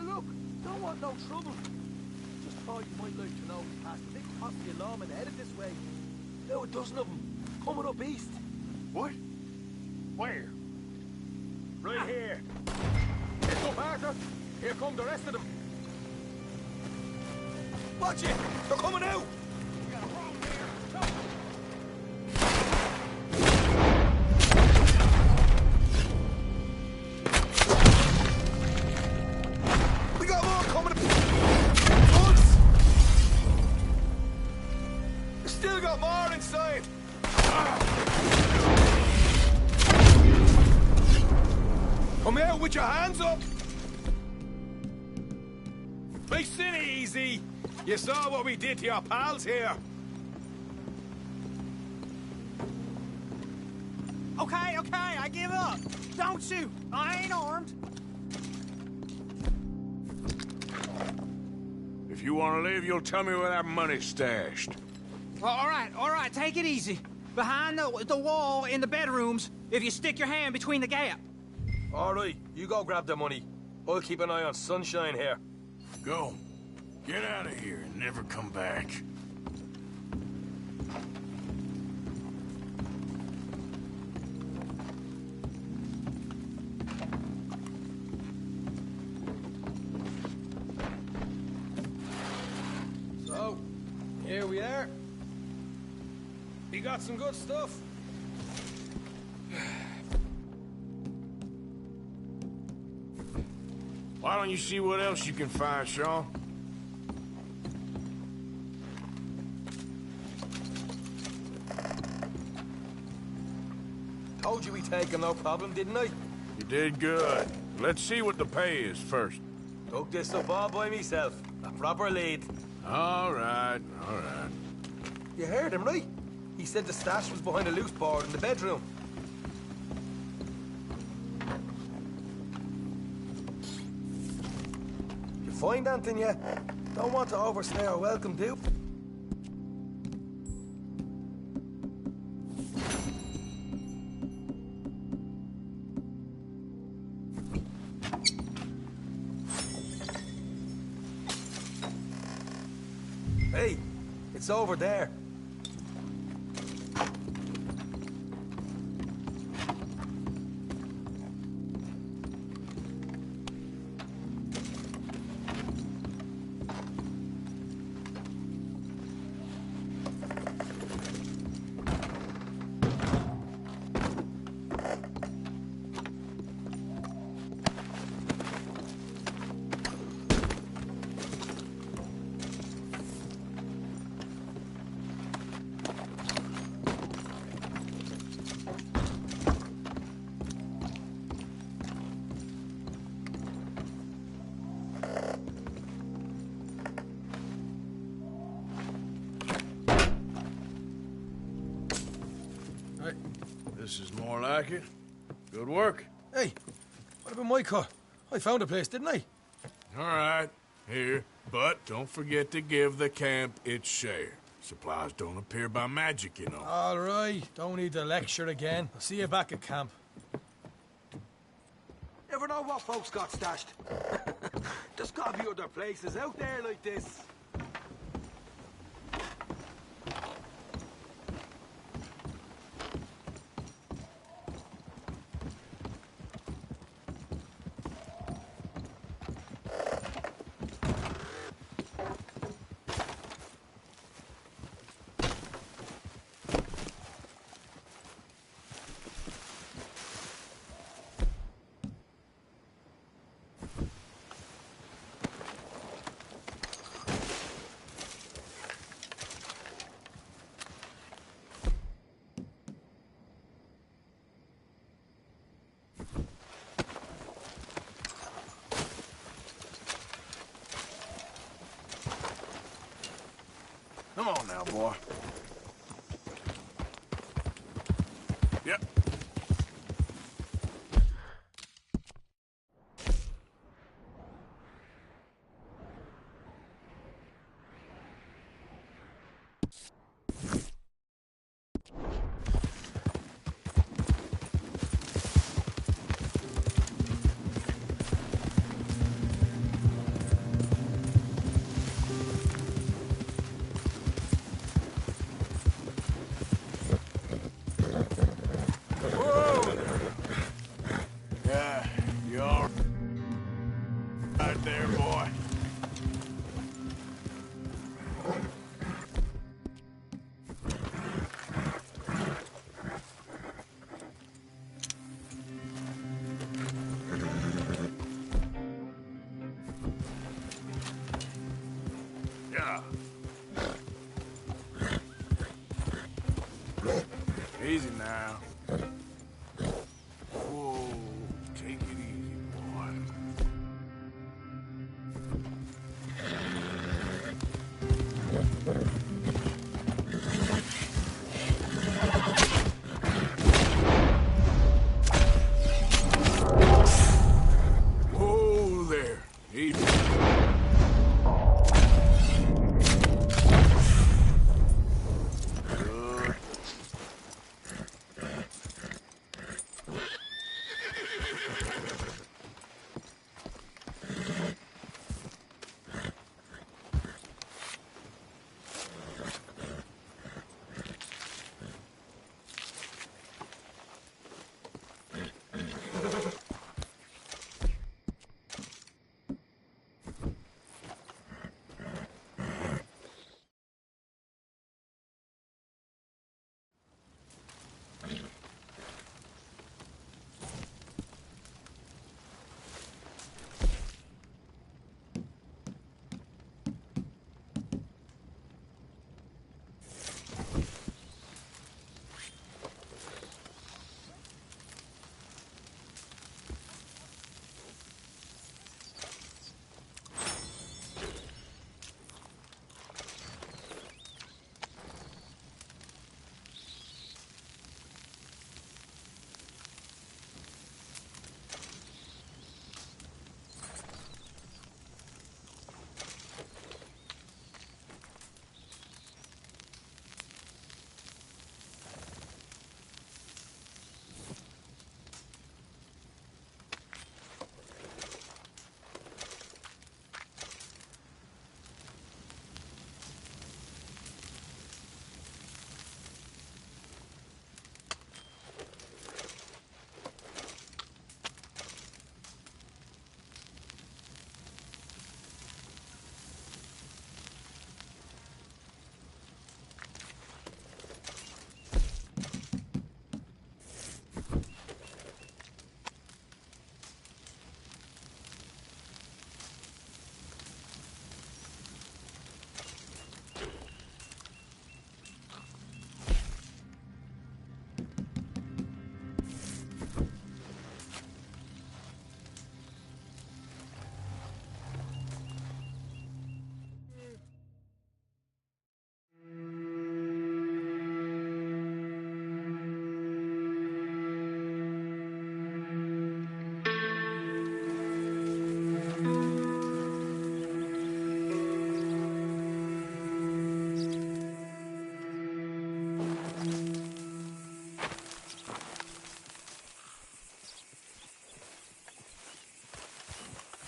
Look, don't want no trouble. Just thought you might like to know we passed a big posse of lawmen headed this way. Now a dozen of them, coming up east. What? Where? Right here. Heads up, Arthur. Here come the rest of them. Watch it! They're coming out! We got more coming! Once! We still got more inside! Come out with your hands up! Nice and easy! You saw what we did to your pals here. Okay, I give up. Don't shoot. I ain't armed. If you want to leave, you'll tell me where that money's stashed. All right, take it easy. Behind the wall in the bedrooms, if you stick your hand between the gap. All right, you go grab the money. I'll keep an eye on Sunshine here. Go. Get out of here and never come back. So, here we are. We got some good stuff. Why don't you see what else you can find, Sean? Told you we'd take him, no problem, didn't I? You did good. Let's see what the pay is first. Took this up all by myself. A proper lead. All right, all right. You heard him, right? He said the stash was behind a loose board in the bedroom. You find anything yet? Don't want to overstay our welcome, do? Hey, it's over there. This is more like it. Good work. Hey, what about my car? I found a place, didn't I? All right, here. But don't forget to give the camp its share. Supplies don't appear by magic, you know. All right, don't need to lecture again. I'll see you back at camp. Never know what folks got stashed. There's gotta be other places out there like this. Come on now, boy. Yep. Yeah, you all right there, boy? Yeah. Easy now. Whoa, take it easy, boy. Whoa there. Easy. Good.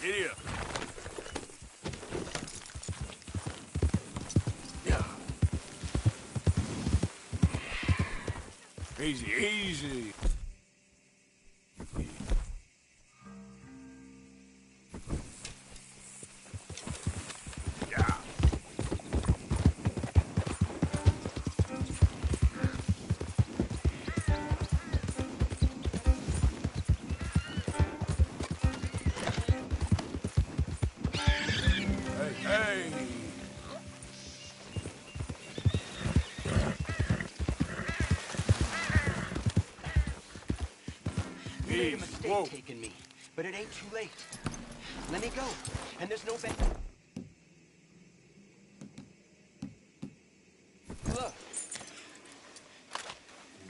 Giddy up. Yeah. Easy, easy. Yeah. Hey. You made a mistake taking me, but it ain't too late. Let me go, and there's no back.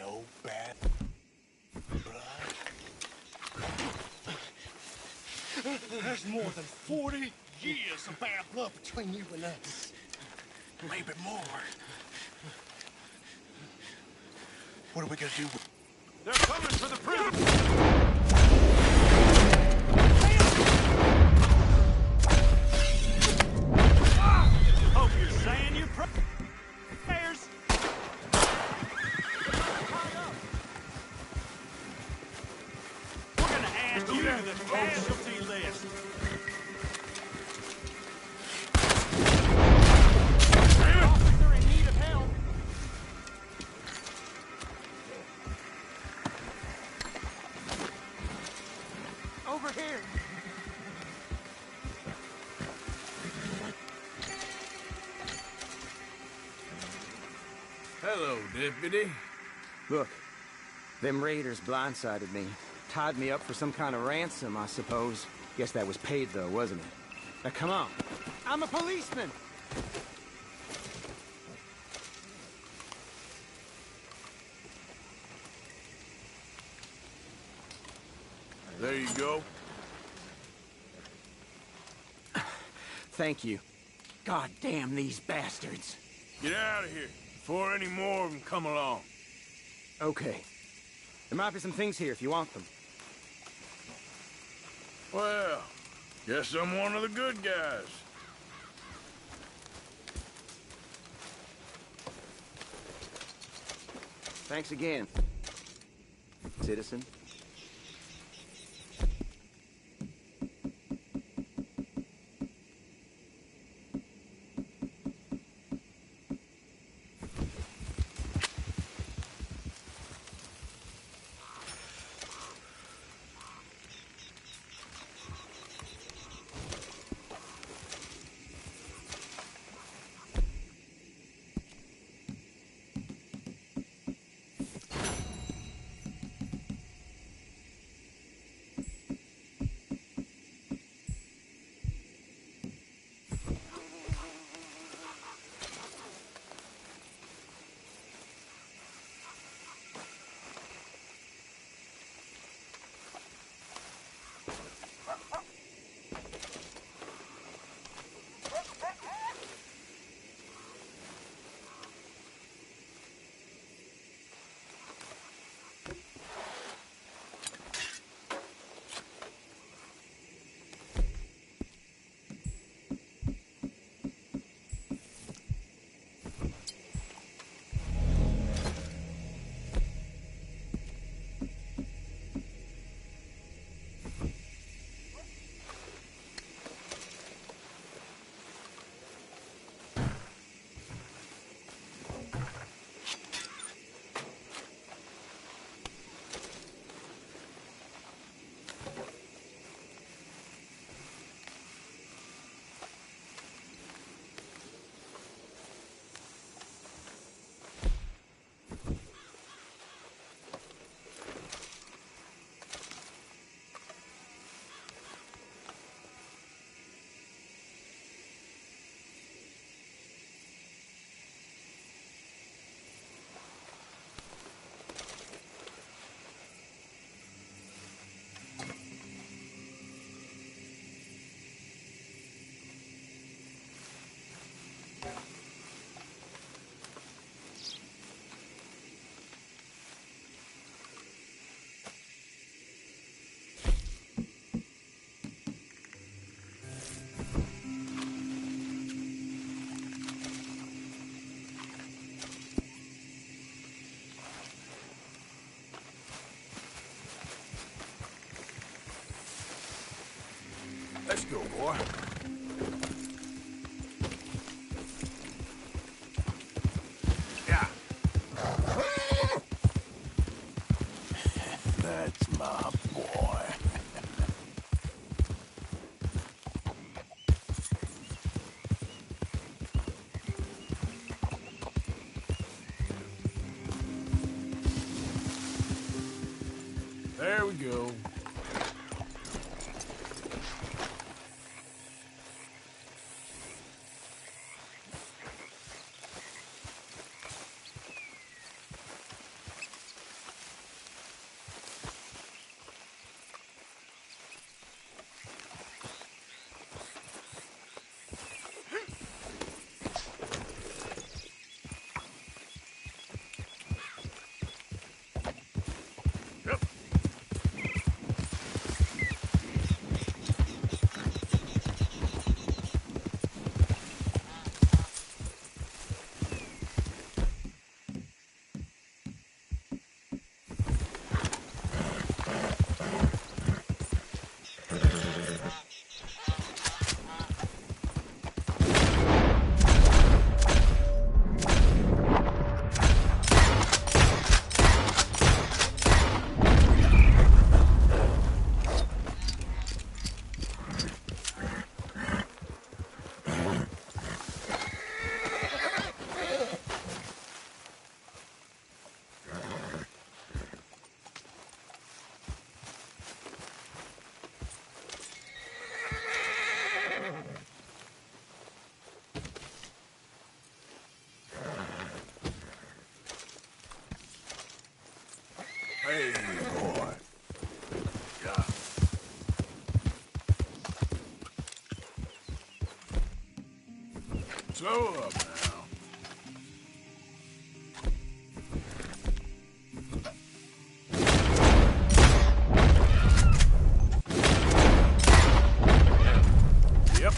no bad blood. There's more than 40 years of bad blood between you and us. Maybe more. What are we gonna do? They're coming for the prison! Hope you're saying your prayers. We're gonna add you to the casualty list. Officer in need of help. Over here. Hello, Deputy. Look, them raiders blindsided me. Tied me up for some kind of ransom, I suppose. Guess that was paid, though, wasn't it? Now, come on. I'm a policeman! There you go. Thank you. God damn these bastards. Get out of here before any more of them come along. Okay. There might be some things here if you want them. Well, guess I'm one of the good guys. Thanks again, citizen. Let's go, boy. Yeah. That's my boy. There we go. Hey, boy. Yeah. Slow up now. Yep.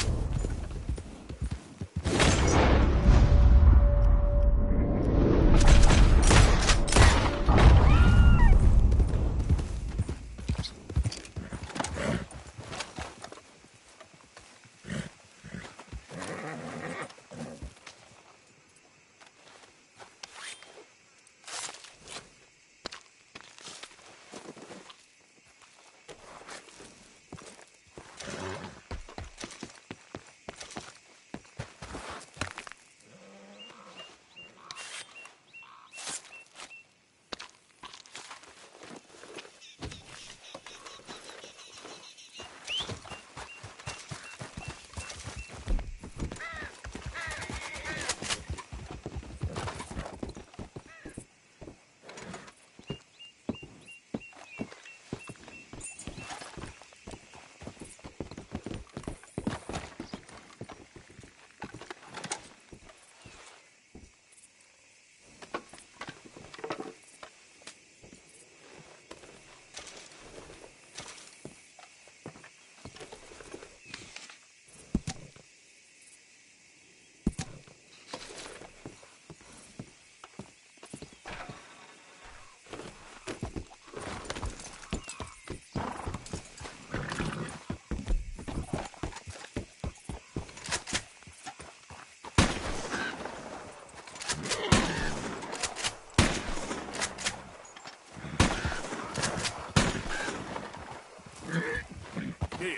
Here.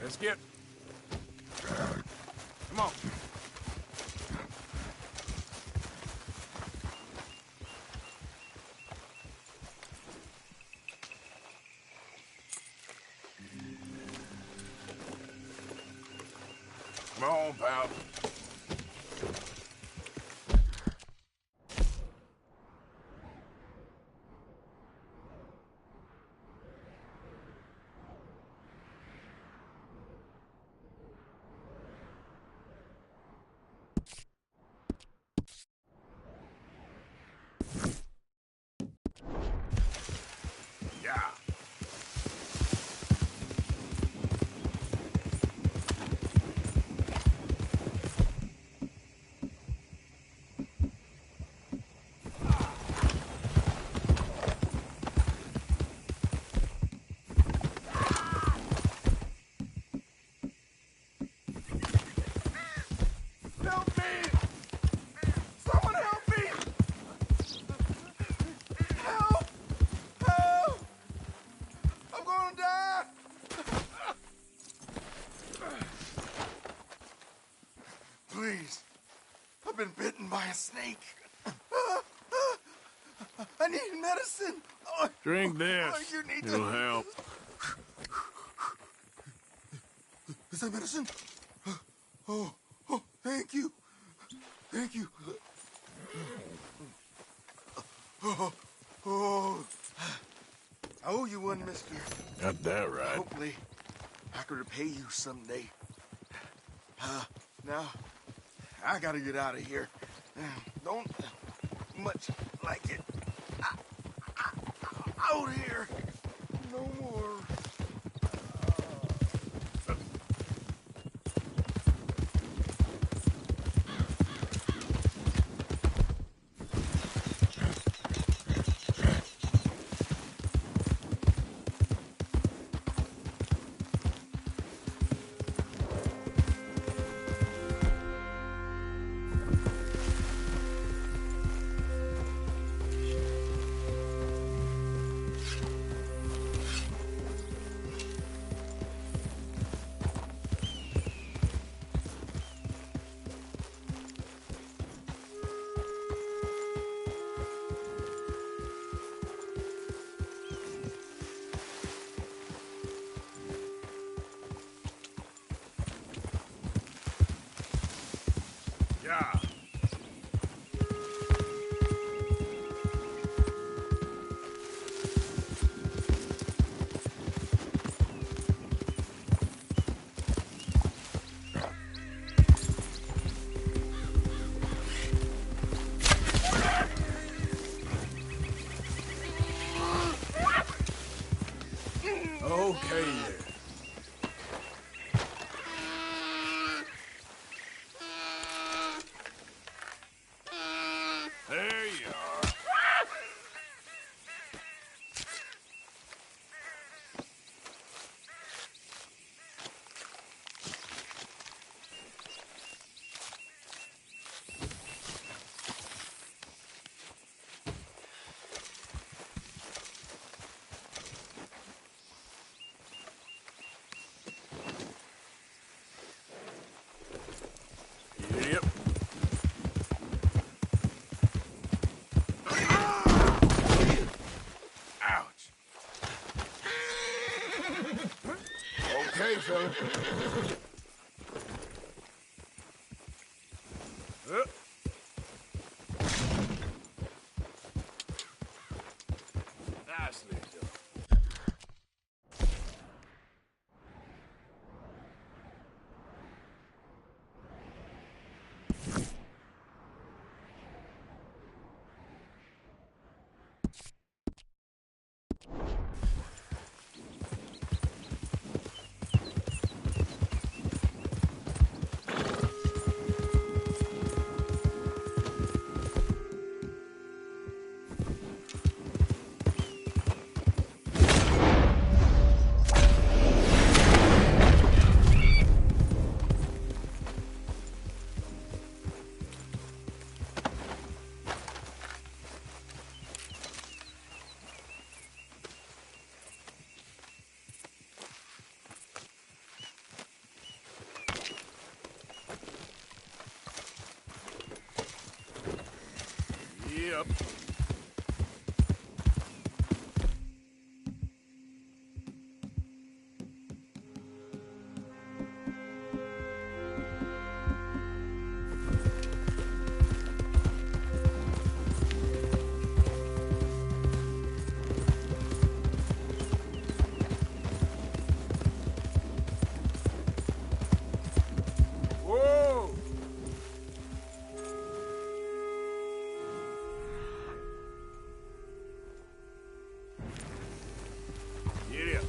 Let's get. Come on. Come on, pal. Yeah. Help me! Someone help me! Help! Help! I'm gonna die! Please. I've been bitten by a snake. I need medicine. Oh, Drink this. oh, you need It'll to... help. Is that medicine? Oh, oh, thank you. Thank you. Oh, oh. I owe you one, mister. Got that right. Hopefully, I can repay you someday. Now, I gotta get out of here. Don't much like it. Out here. No more. Okay, then. There you are. Yep. Ouch. Okay, fella. Nicely done. Yep. Whoa! Get up.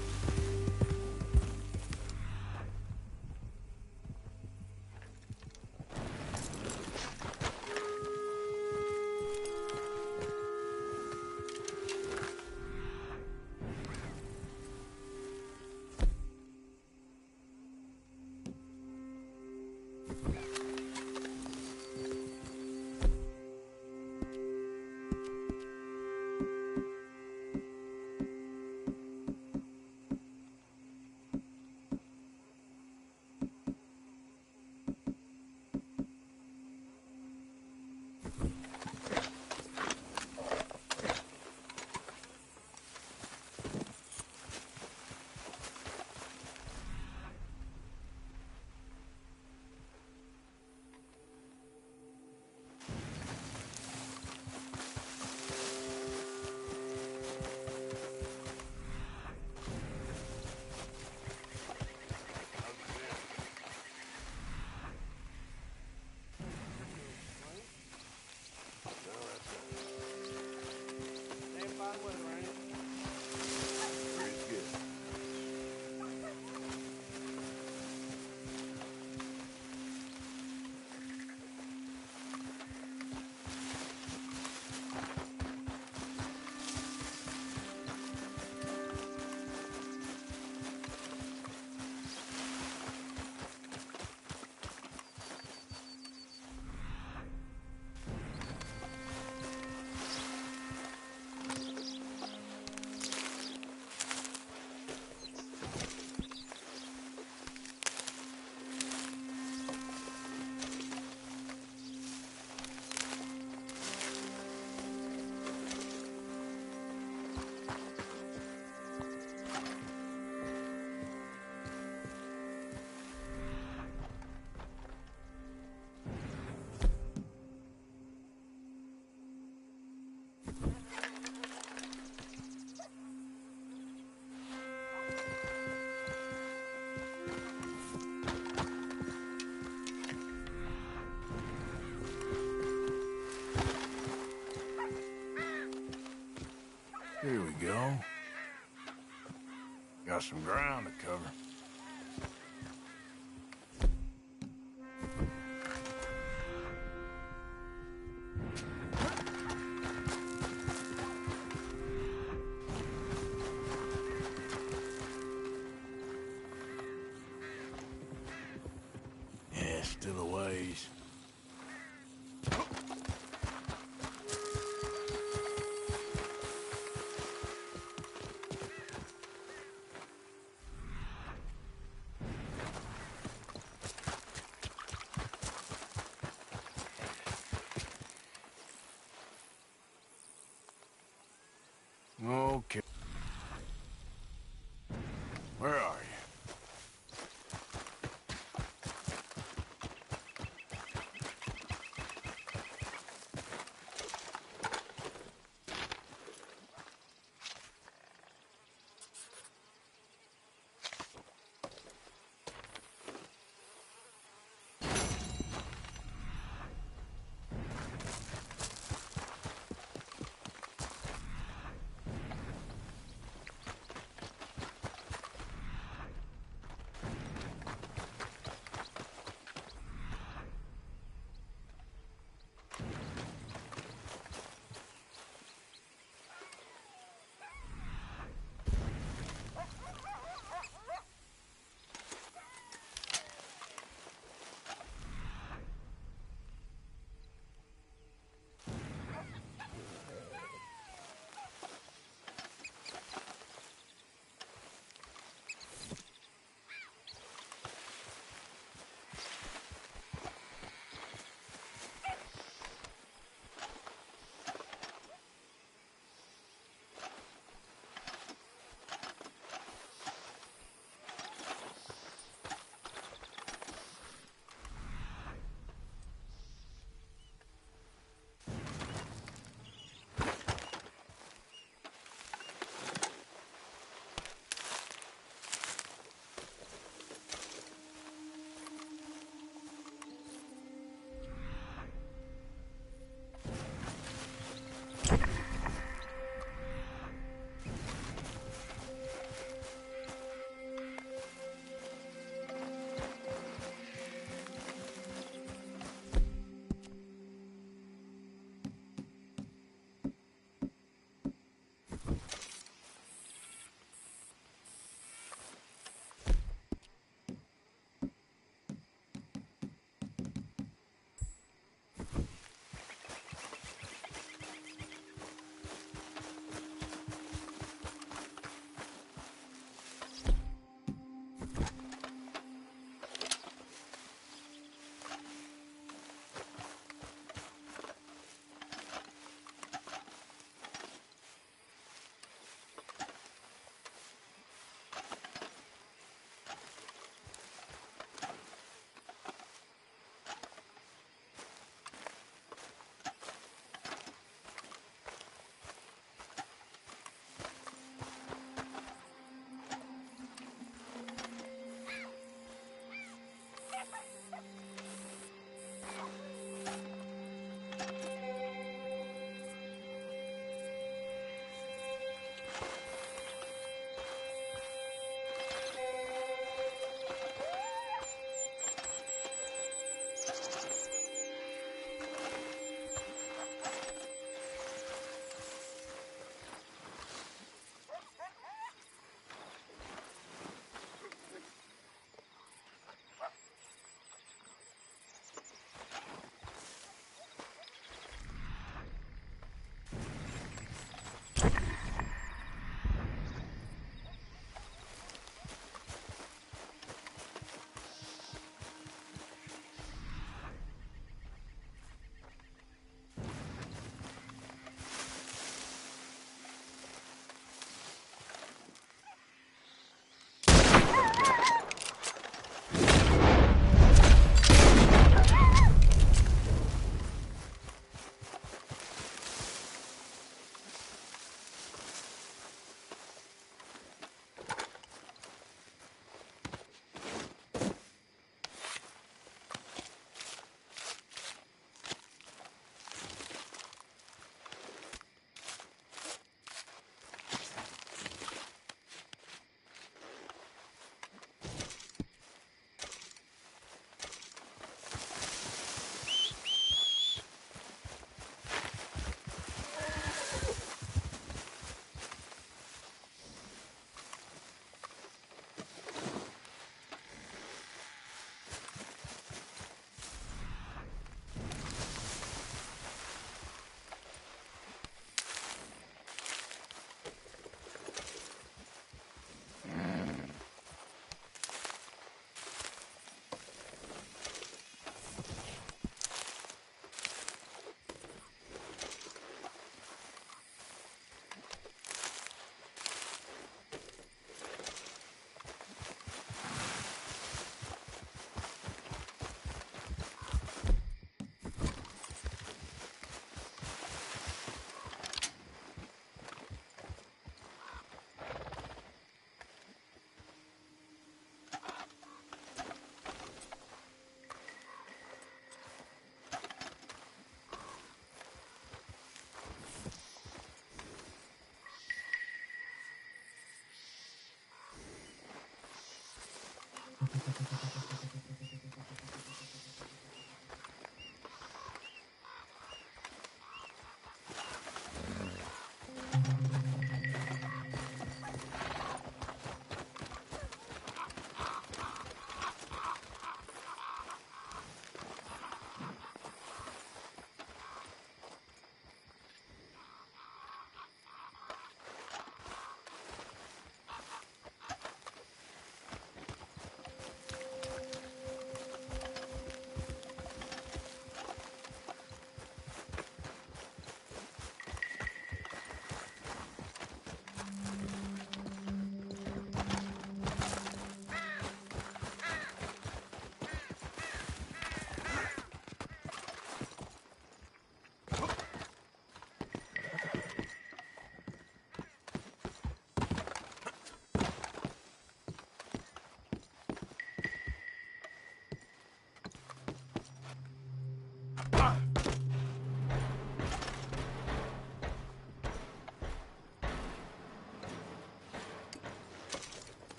Here we go. Got some ground to cover. Yeah, still a ways. Okay. Where are you?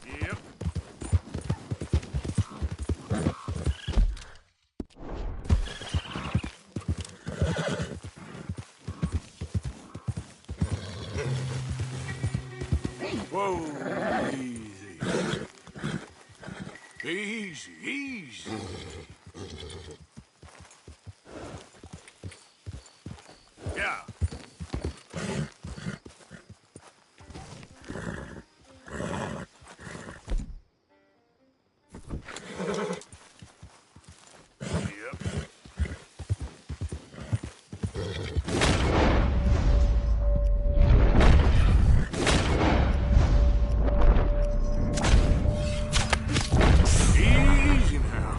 Yep. Whoa, easy. Easy, easy. Yeah. Easy now.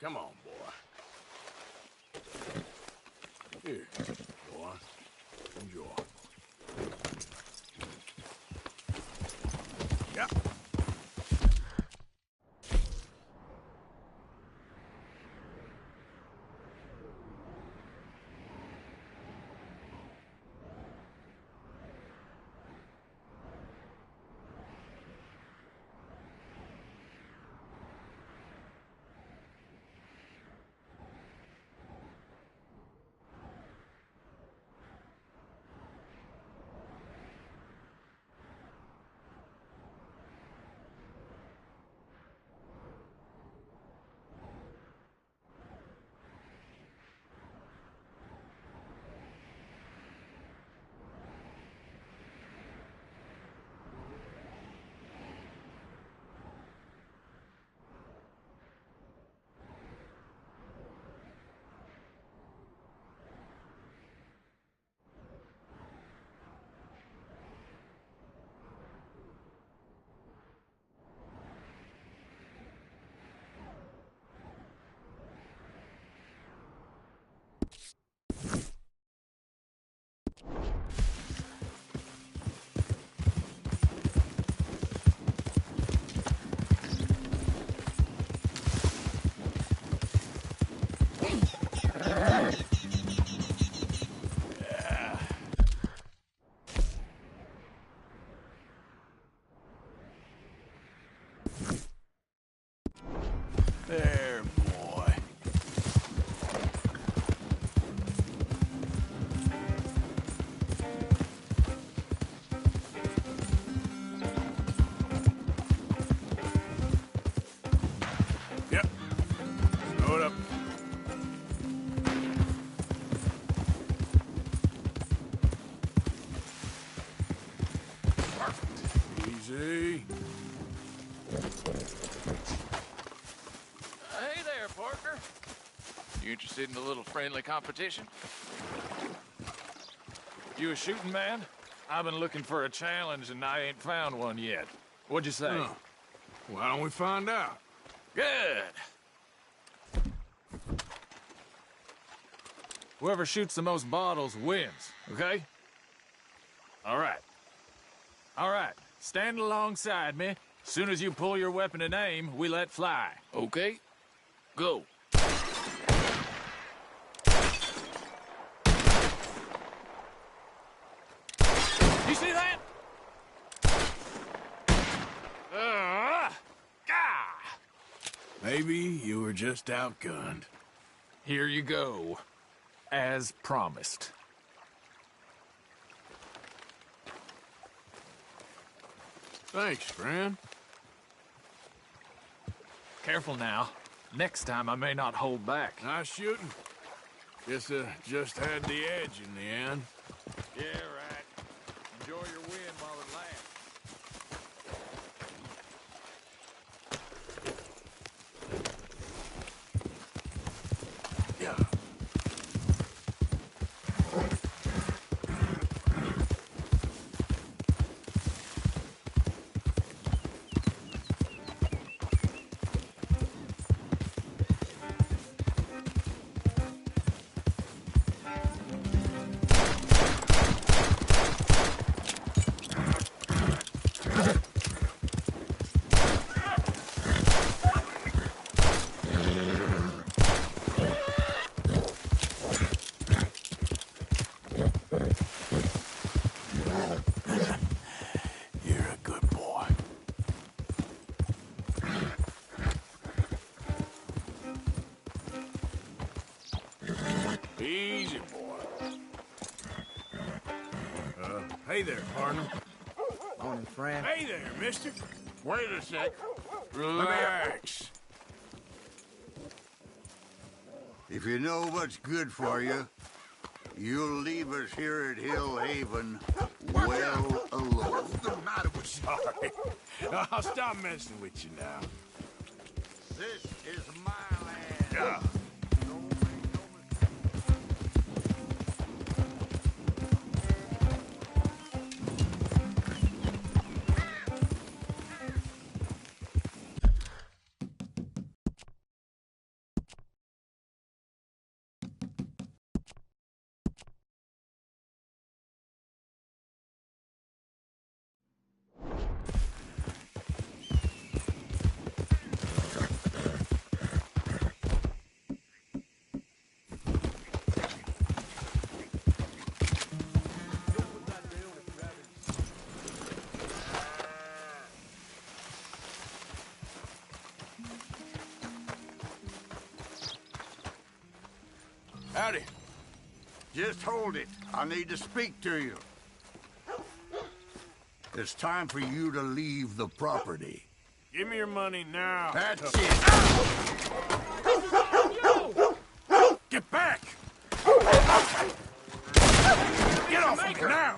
Come on, boy. Here, boy. Enjoy. Yep. There, boy. Yep. Load up. Perfect. Easy. Hey there, partner. You interested in a little friendly competition? You a shooting man? I've been looking for a challenge and I ain't found one yet. What'd you say? Oh. Why don't we find out? Good. Whoever shoots the most bottles wins, okay? All right. All right. Stand alongside me. Soon as you pull your weapon and aim, we let fly. Okay? Go. You see that? Maybe you were just outgunned. Here you go. As promised. Thanks, friend. Careful now. Next time I may not hold back. Nice shooting. Guess just had the edge in the end. Yeah, right. Enjoy your win while it lasts. Yeah. You're a good boy. Easy, boy. Hey there, partner. Morning, friend. Hey there, mister. Wait a sec. Relax. If you know what's good for you, you'll leave us here at Hill Haven well alone. What's the matter with sorry? I'll stop messing with you now. This is my land. Yeah. Howdy. Just hold it. I need to speak to you. It's time for you to leave the property. Give me your money now. That's it. This is all you! Get back! Get off of me now!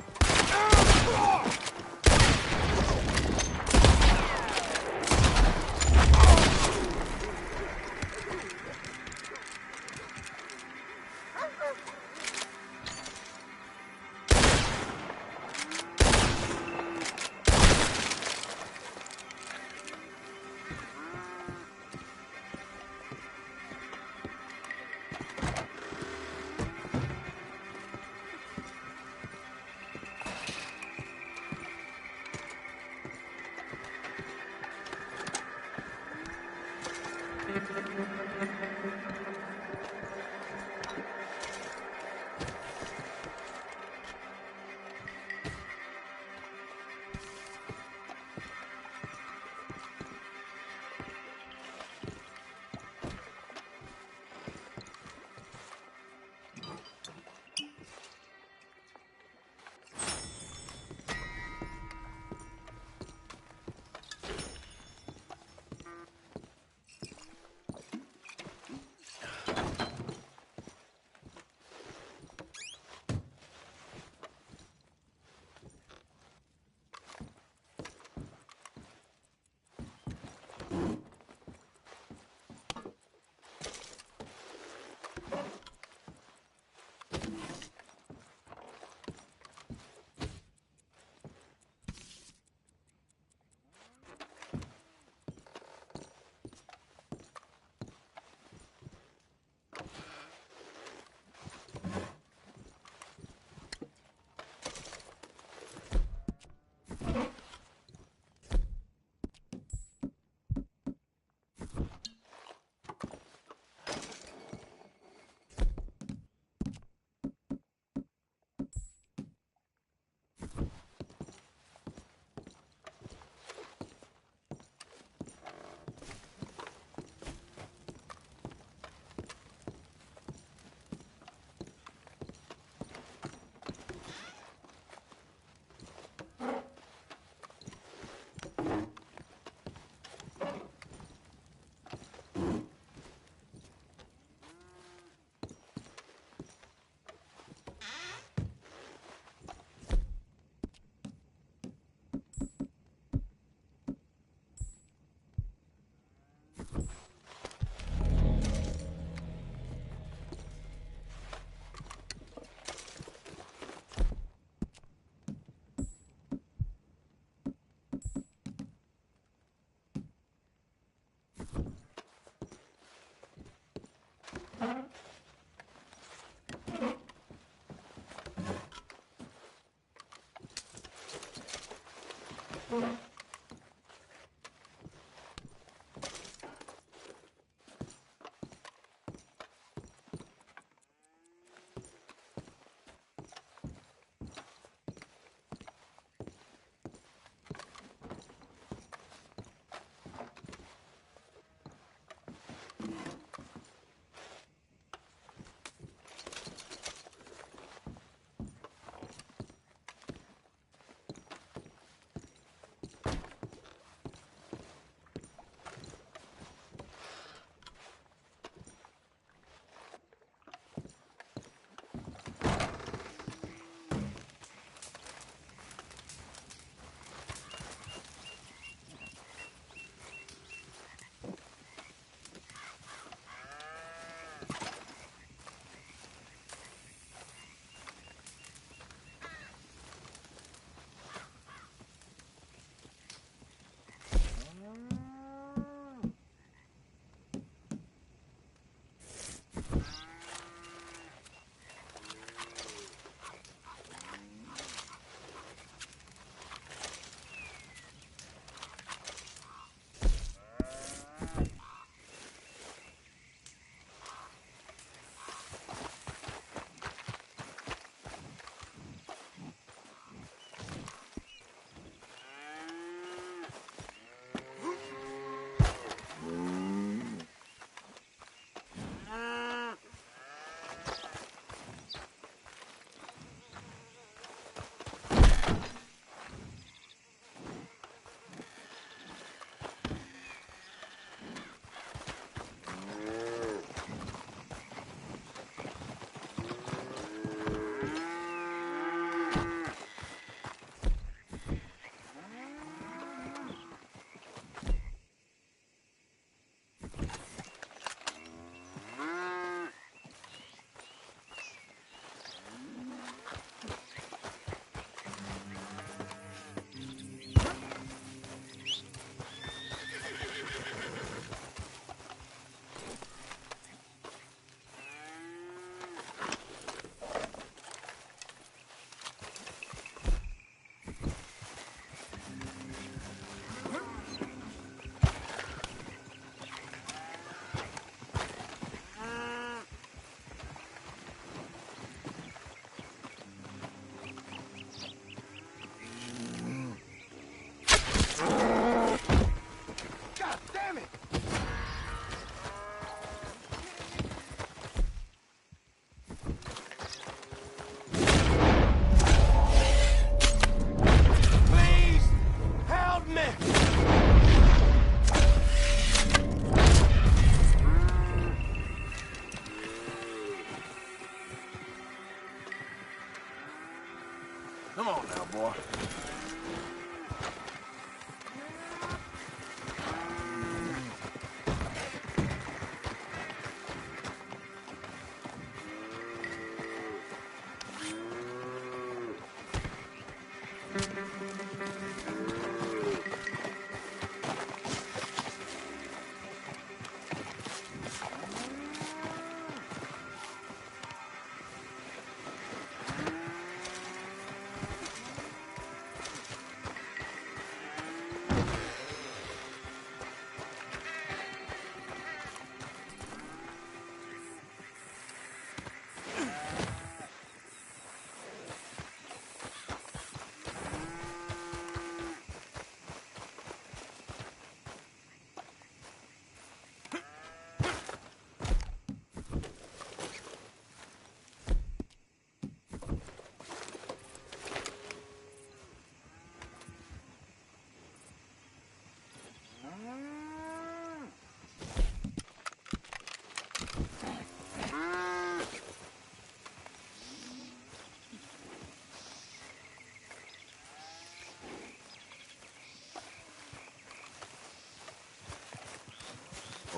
Come on now, boy.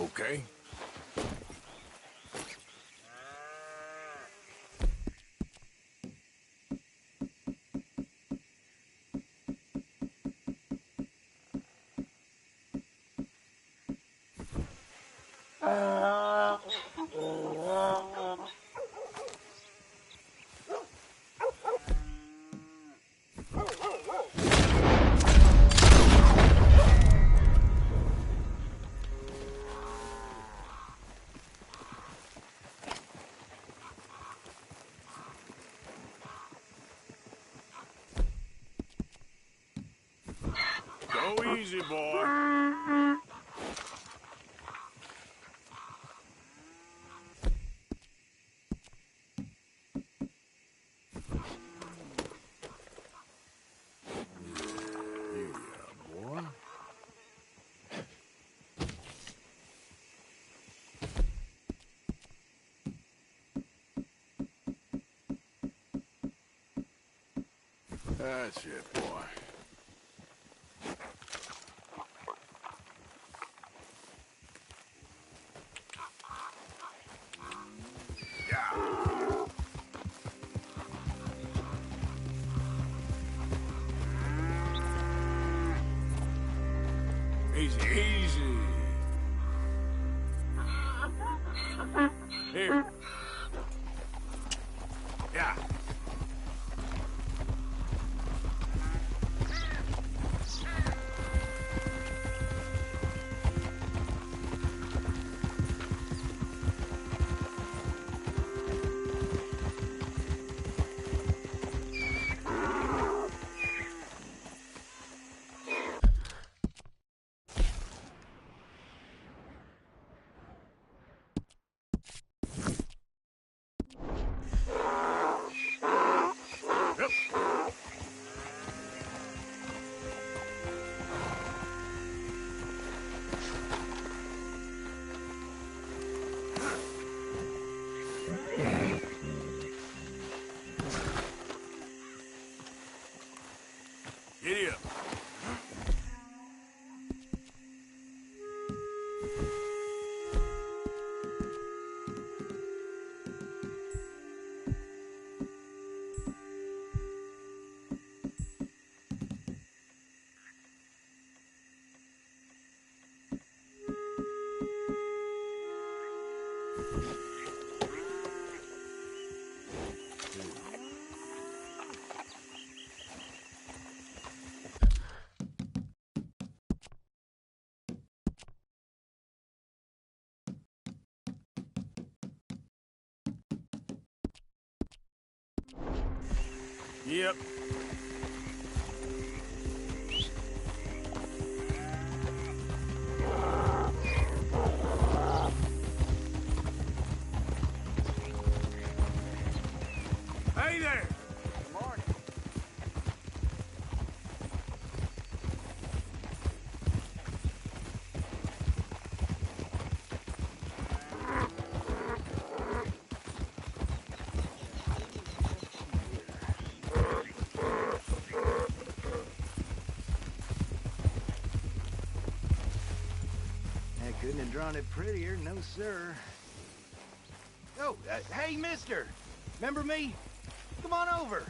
Okay. Go easy, boy. That's it, boy. Easy, easy. Here. Yeah. Giddy up. Yep. Hey there! Good morning. drawn it prettier, no sir. Oh, hey, mister! Remember me? Come on over.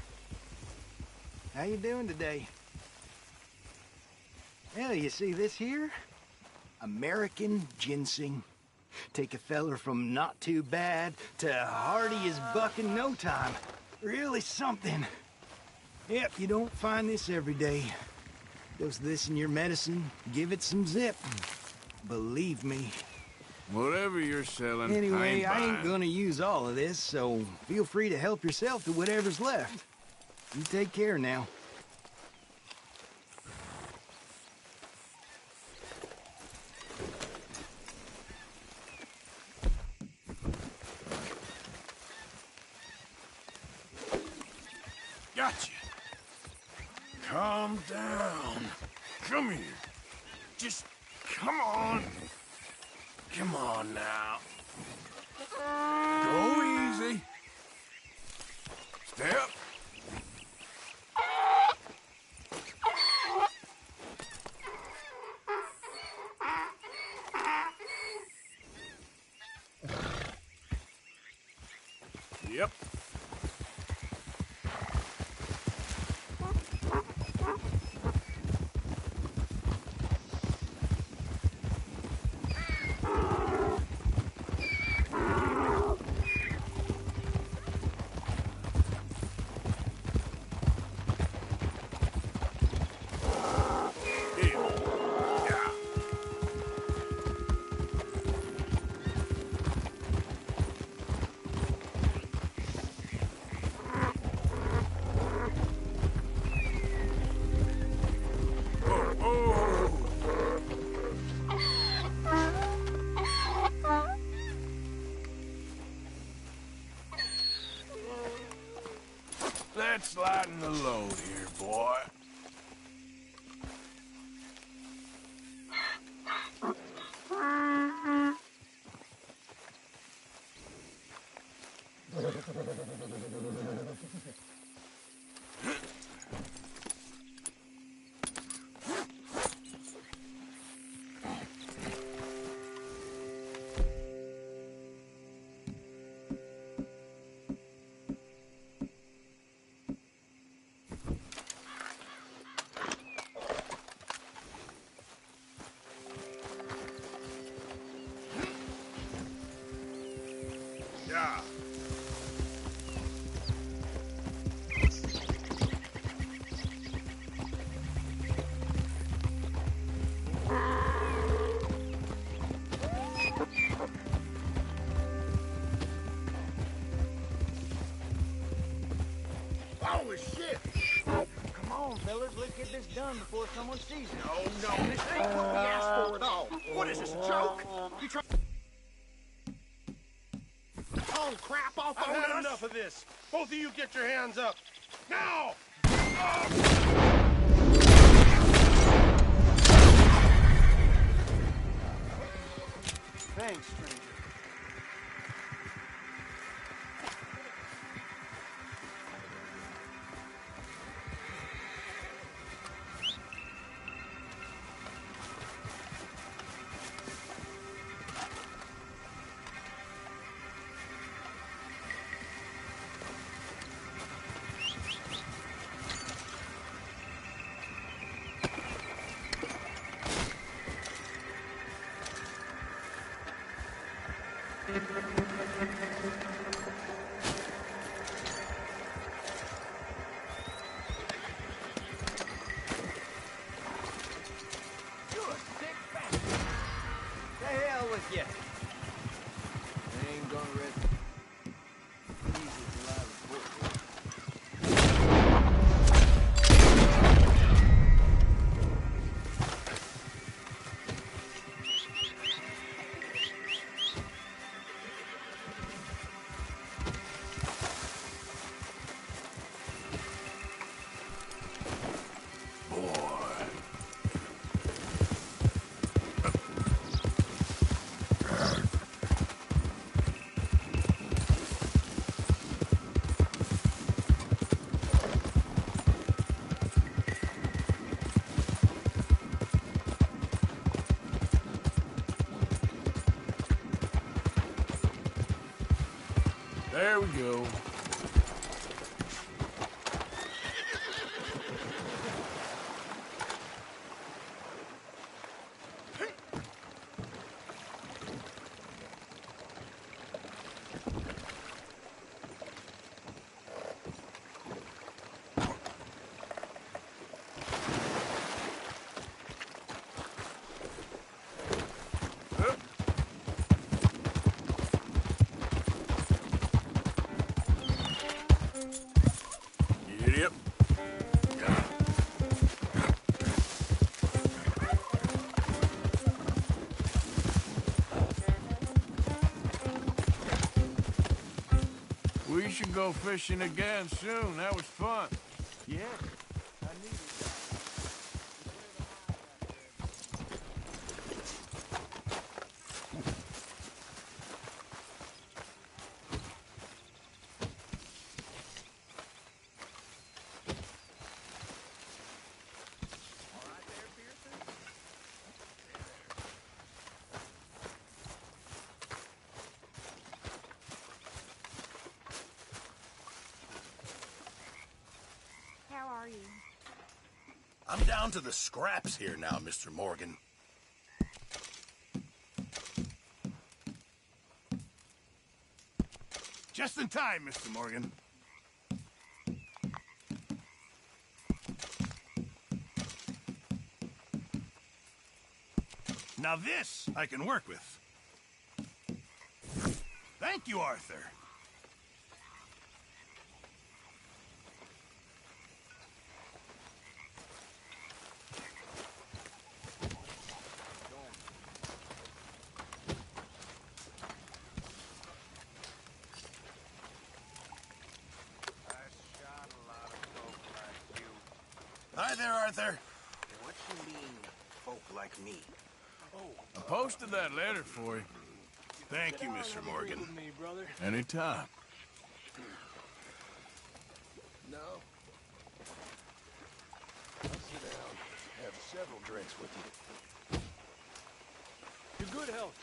How you doing today? Well, you see this here? American ginseng. Take a feller from not too bad to hardy as buck in no time. Really something. Yep, you don't find this every day. Dose this in your medicine, give it some zip. Believe me. Whatever you're selling, Anyway, I ain't buying. gonna use all of this, so feel free to help yourself to whatever's left. You take care now. Gotcha. Calm down. Come here. Just come on. Come on now. Go easy. Step. Yep. Let's lighten the load here, boy. Yeah. Holy shit! Come on, fellas, let's get this done before someone sees it. No, no, this ain't what we asked for at all. What is this, a joke? You try... Oh, crap off on us! I've had enough of this. Both of you get your hands up. Now! Thanks, stranger. There we go. Yep. We should go fishing again soon. That was fun. Yeah, I need it. How are you? I'm down to the scraps here now, Mr. Morgan. Just in time, Mr. Morgan. Now this I can work with. Thank you, Arthur. Hi there, Arthur. What you mean, folk like me? I posted that letter for you. Thank you, Mr. Morgan. Anytime. No. I'll sit down, have several drinks with you. Your good health.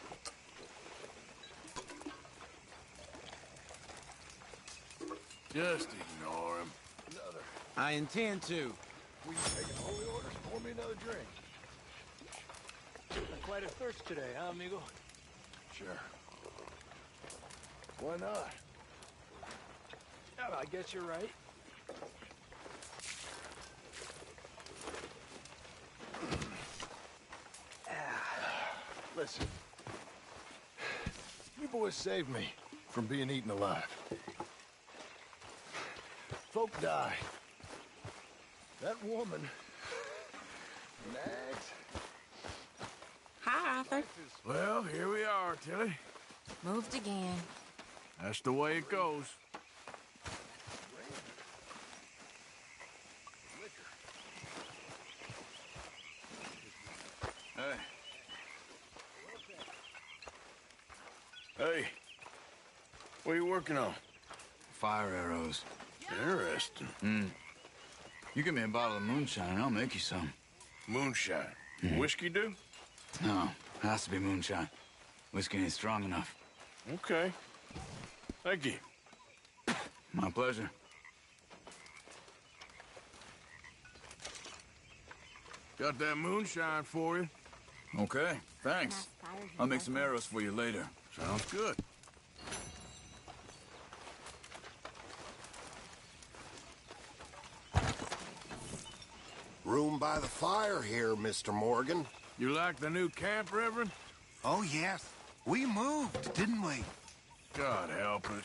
Just ignore him. Another. I intend to. Will you take holy orders? Pour me another drink. Quite a thirst today, huh, amigo? Sure. Why not? Yeah, I guess you're right. Listen. You boys saved me from being eaten alive. Folk die. That woman, Nags. Hi, Arthur. Well, here we are, Tilly. Moved again. That's the way it goes. Hey. Hey. What are you working on? Fire arrows. Interesting. You give me a bottle of moonshine and I'll make you some. Moonshine. Whiskey do? No, has to be moonshine. Whiskey ain't strong enough. Okay. Thank you. My pleasure. Got that moonshine for you. Okay, thanks. I'll make some arrows for you later. Sounds good. Room by the fire here, Mr. Morgan. You like the new camp, Reverend? Oh, yes. We moved, didn't we? God help us.